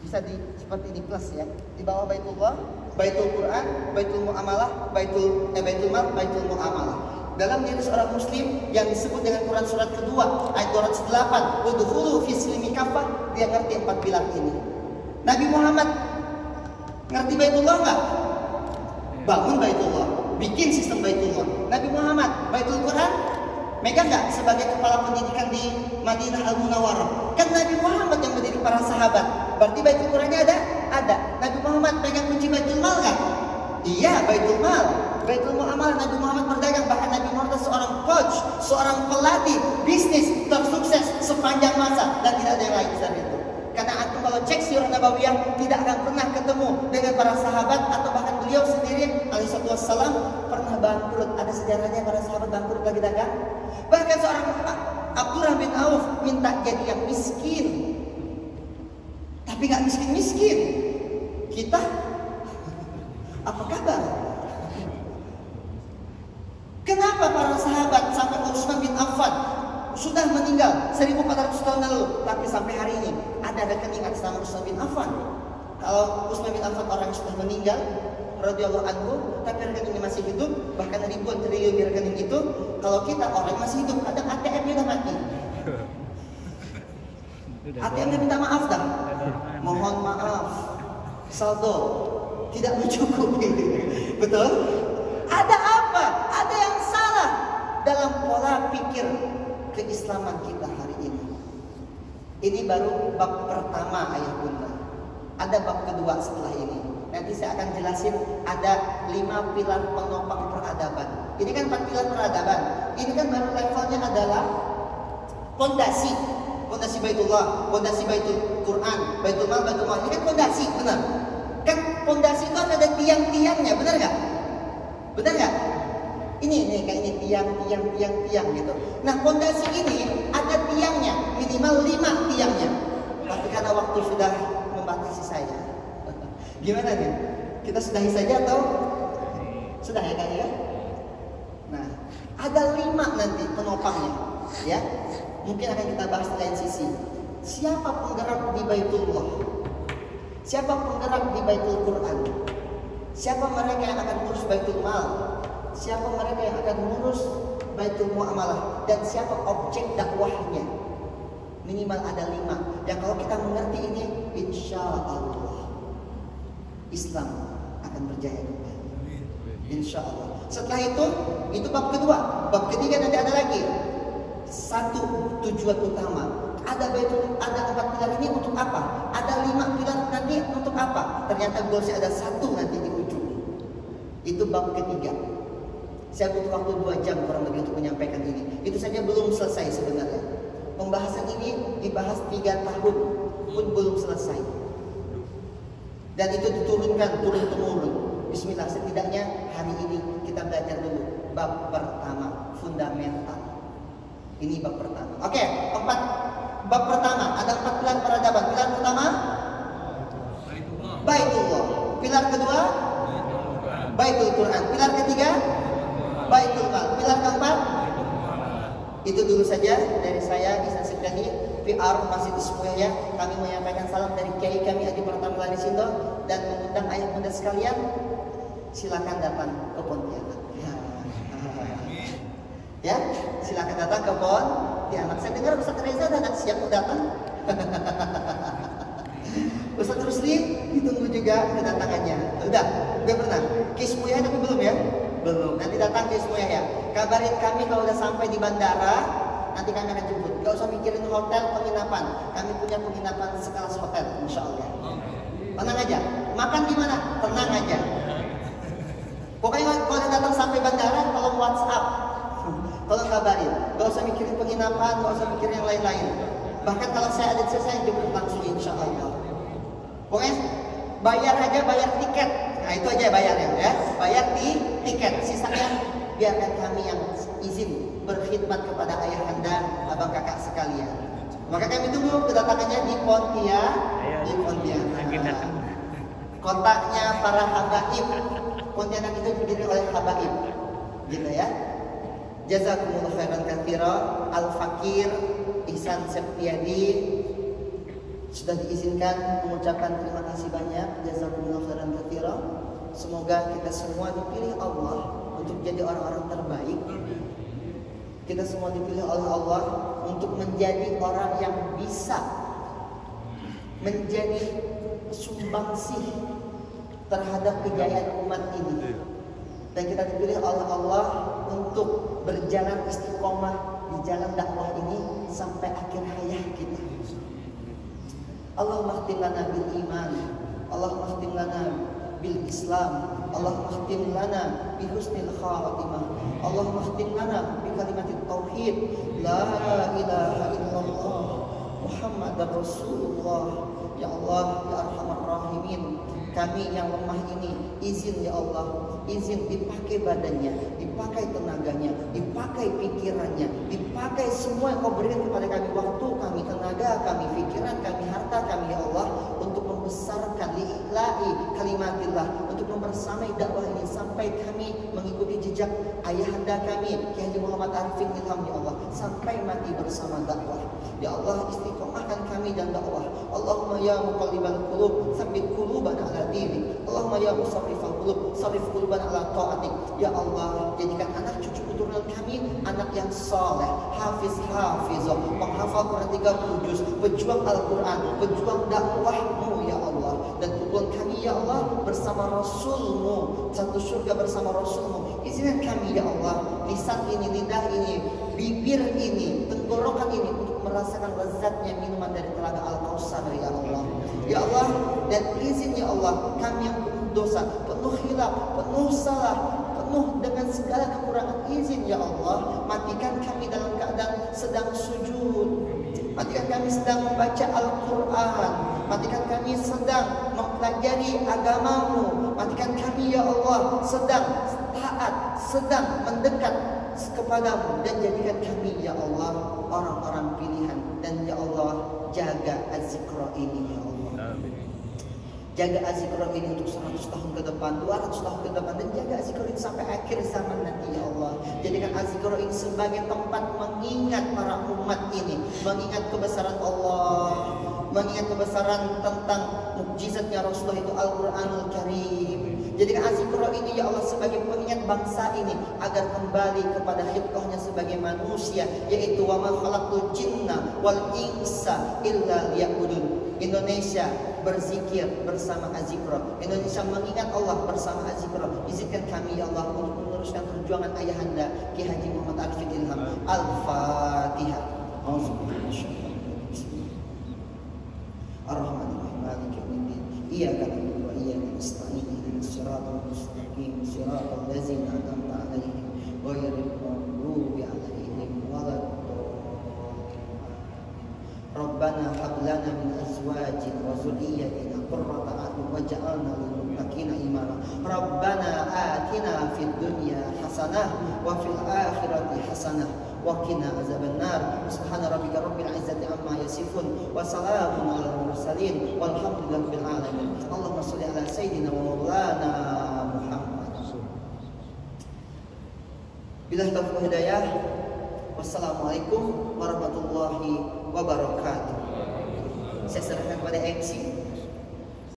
Speaker 1: Bisa seperti ini plus ya. Di bawah Baitullah, Baitul Quran, Baitul Muamalah, Baitul Mal, Baitul Muamalah. Dalam diri seorang muslim yang disebut dengan Quran surat kedua ayat 208, udkhulu fi silmi kafah, dia ngerti 4 pilar ini. Nabi Muhammad ngerti Baitullah enggak? Bangun Baitullah, bikin sistem Baitullah. Nabi Muhammad Baitul Quran Megang nggak sebagai kepala pendidikan di Madinah Al-Munawwarah? Kan Nabi Muhammad yang mendidik para sahabat. Berarti Baitul Qur'annya ada? Ada. Nabi Muhammad pegang kunci Baitul Mal nggak? Iya, Baitul Mal. Baitul Mu'amal, Nabi Muhammad berdagang. Bahkan Nabi Muhammad seorang coach, seorang pelatih bisnis tersukses sepanjang masa. Dan tidak ada yang lain dari itu. Karena antum kalau cek Sirah Nabawiyah tidak akan pernah ketemu dengan para sahabat atau bahkan beliau sendiri alaihissalatu wassalam pernah bangkrut. Ada sejarahnya para sahabat bangkrut lagi dagang. Bahkan seorang Abdurrahman bin Auf minta jadi yang miskin. Tapi nggak miskin-miskin. Kita apa kabar? Kenapa para sahabat sampai Utsman bin Affan sudah meninggal 1400 tahun lalu, tapi sampai hari ini ada rekening atas nama Utsman bin Affan? Kalau Utsman bin Affan orang yang sudah meninggal radhiyallahu anhu, tapi rekeningnya masih hidup, bahkan ribuan triliun di rekening itu. Kalau kita orang masih hidup, kadang ATM-nya udah mati. ATM-nya minta maaf dah. Mohon maaf, saldo tidak mencukupi. Betul? Ada apa? Ada yang salah dalam pola pikir keislaman kita hari ini. Ini baru bab pertama ayah bunda. Ada bab kedua setelah ini. Nanti saya akan jelasin ada 5 pilar penopang peradaban. Ini kan 4 pilar peradaban. Ini kan baru levelnya adalah fondasi. Fondasi Baitullah, fondasi Baitul Quran, Baitul Mal, Baitul Mal. Ini kan fondasi, benar? Kan fondasi itu ada tiang-tiangnya, benar nggak? Benar nggak? Ini kayak ini tiang gitu. Nah fondasi ini ada tiangnya, minimal 5 tiangnya. Tapi karena waktu sudah membatasi saya, gimana nih? Kita sudahi saja atau sudah ya kayaknya? Ya? Nah ada 5 nanti penopangnya, ya. Mungkin akan kita bahas di lain sisi. Siapa penggerak di Baitullah? Siapa penggerak di Baitul Quran? Siapa mereka yang akan mengurus Baitul Mal? Siapa mereka yang akan mengurus Baitul Muamalah? Dan siapa objek dakwahnya? Minimal ada 5. Yang kalau kita mengerti ini, insya Allah Islam akan berjaya kembali. Insya Allah. Setelah itu bab kedua. Bab ketiga nanti ada lagi. 1 tujuan utama. Ada 4 pilar ini untuk apa? Ada 5 pilar nanti untuk apa? Ternyata goalsnya ada 1 nanti di ujung. Itu bab ketiga. Saya butuh waktu 2 jam kurang lebih untuk menyampaikan ini. Itu saja belum selesai sebenarnya. Pembahasan ini dibahas 3 tahun pun belum selesai. Dan itu diturunkan turun-temurun. Bismillah, setidaknya hari ini kita belajar dulu bab pertama, fundamental. Ini bab pertama. Oke, 4 bab pertama. Ada 4 pilar peradaban. Pilar pertama Baitullah. Pilar kedua Baitul Quran. Pilar ketiga Baitul Mal. Pilar keempat itu dulu saja dari saya Ihsan Sikdani, PR Masjid Ismulia. Kami menyampaikan salam dari Kiai kami Adi Pratama Lisindo dan mengundang ayah bunda sekalian, silakan datang ke Pontianak. Ya, silakan datang ke Pontianak. Saya dengar Ustaz Reza dan siap datang. Ustaz Rusli ditunggu juga kedatangannya. Udah pernah. Kismuya tapi belum ya? Belum. Nanti datang ke Kismuya ya. Kabarin kami kalau udah sampai di bandara, nanti kami akan jemput. Gak usah mikirin hotel penginapan. Kami punya penginapan sekelas hotel, insya Allah. Tenang aja. Makan di mana? Tenang aja. Pokoknya kalau datang sampai bandara, tolong WhatsApp. Tolong kabarin. Gak usah mikirin penginapan, gak usah mikirin yang lain-lain. Bahkan kalau saya ada saya jemput langsung insya Allah. Pokoknya bayar aja, bayar tiket. Nah itu aja bayarnya ya. Bayar di tiket. Sisanya biarkan kami yang izin berkhidmat kepada ayah anda, abang kakak sekalian. Maka kami tunggu kedatangannya di Pontianak. Kotaknya para habaib. Pontianak itu berdiri oleh habaib. Gitu ya. Jazakumullah khairan katsira. Al-Fakir Ihsan Septiadi sudah diizinkan mengucapkan terima kasih banyak. Jazakumullah khairan katsira. Semoga kita semua dipilih Allah untuk jadi orang-orang terbaik. Kita semua dipilih oleh Allah untuk menjadi orang yang bisa menjadi sumbangsih terhadap kejayaan umat ini. Dan kita dipilih oleh Allah untuk berjalan istiqomah di jalan dakwah ini sampai akhir hayat kita. Allahumma khtim lana bil iman, Allahumma khtim lana bil Islam, Allahumma khtim lana bi husnil khatimah, Allahumma khtim lana bi kalimatit tauhid, la ilaha illallah Muhammadar Rasulullah. Ya Allah, ya Arhamar Rahimin, kami yang lemah ini, izin ya Allah, izin dipakai badannya, dipakai tenaganya, dipakai pikirannya, dipakai semua yang Kau berikan kepada kami, waktu kami, tenaga kami, pikiran kami, harta kami ya Allah, untuk membesarkan li'ila'i kalimatillah, untuk membersamai dakwah ini sampai kami mengikuti jejak ayahanda kami Kiai Haji Muhammad Arifin Ilham ya Allah, sampai mati bersama dakwah. Ya Allah, istiqomahkan kami dan dakwah. Allahumma ya muqallibal qulub, tsabbit qulubana ala dinik. Allahumma ya musarrifal qulub, sarrif qulubana ala ta'atik. Ya Allah, jadikan anak cucu keturunan kami anak yang saleh, hafizah, penghafal Quran 30 juz, pejuang Al-Quran, pejuang dakwahmu ya Allah. Dan kumpulkan kami ya Allah bersama Rasulmu, satu surga bersama Rasulmu. Izinkan kami ya Allah, lisan ini, lidah ini, bibir ini, tenggorokan ini untuk merasakan lezatnya minuman dari telaga Al-Kautsar ya Allah. Ya Allah, dan izin ya Allah, kami yang penuh dosa, penuh hilaf, penuh salah, penuh dengan segala kekurangan, izin ya Allah, matikan kami dalam keadaan sedang sujud, matikan kami sedang membaca Al-Quran, matikan kami sedang mempelajari agamamu, matikan kami ya Allah sedang taat, sedang mendekat kepadamu, dan jadikan kami ya Allah orang-orang pilihan. Dan ya Allah, jaga Az-Zikra ini ya Allah. Jaga Az-Zikra ini untuk 100 tahun ke depan, 200 tahun ke depan, dan jaga Az-Zikra ini sampai akhir zaman nanti ya Allah. Jadikan Az-Zikra ini sebagai tempat mengingat para umat ini, mengingat kebesaran Allah, mengingat kebesaran tentang mukjizatnya Rasulullah itu Al-Quranul Karim. Jadikan Az-Zikra ini ya Allah sebagai pengingat bangsa ini agar kembali kepada fitrahnya sebagai manusia, yaitu wa ma khalaqtul jinna wal insa illa liya'budun. Indonesia berzikir bersama Az-Zikra, Indonesia mengingat Allah bersama Az-Zikra. Izinkan kami ya Allah untuk meneruskan perjuangan ayahanda Kiai Haji Muhammad Arifin Ilham. Al-Fatihah. Ar-Rahmanir-Rahim, Maliki yaumiddin, iyyaka na'budu wa iyyaka nasta'in, ihdinas siratal mustaqim, siratal ladzina an'amta 'alaihim ghairil maghdubi 'alaihim waladdallin. Rabbana hab lana min azwajina wa dhurriyyatina qurrata a'yun waj'alna lil muttaqina imama. Rabbana atina fid dunya hasanah wa fil akhirati hasanah wa qina azabannar. Subhana rabbika rabbil izzati amma yasifun wa salamun alal mursalin walhamdulillahi rabbil alamin. Allahumma shalli ala sayyidina wa maulana Muhammad. Billahi taufiq hidayah. Wassalamualaikum warahmatullahi wabarakatuh. Saya serahkan kepada MC.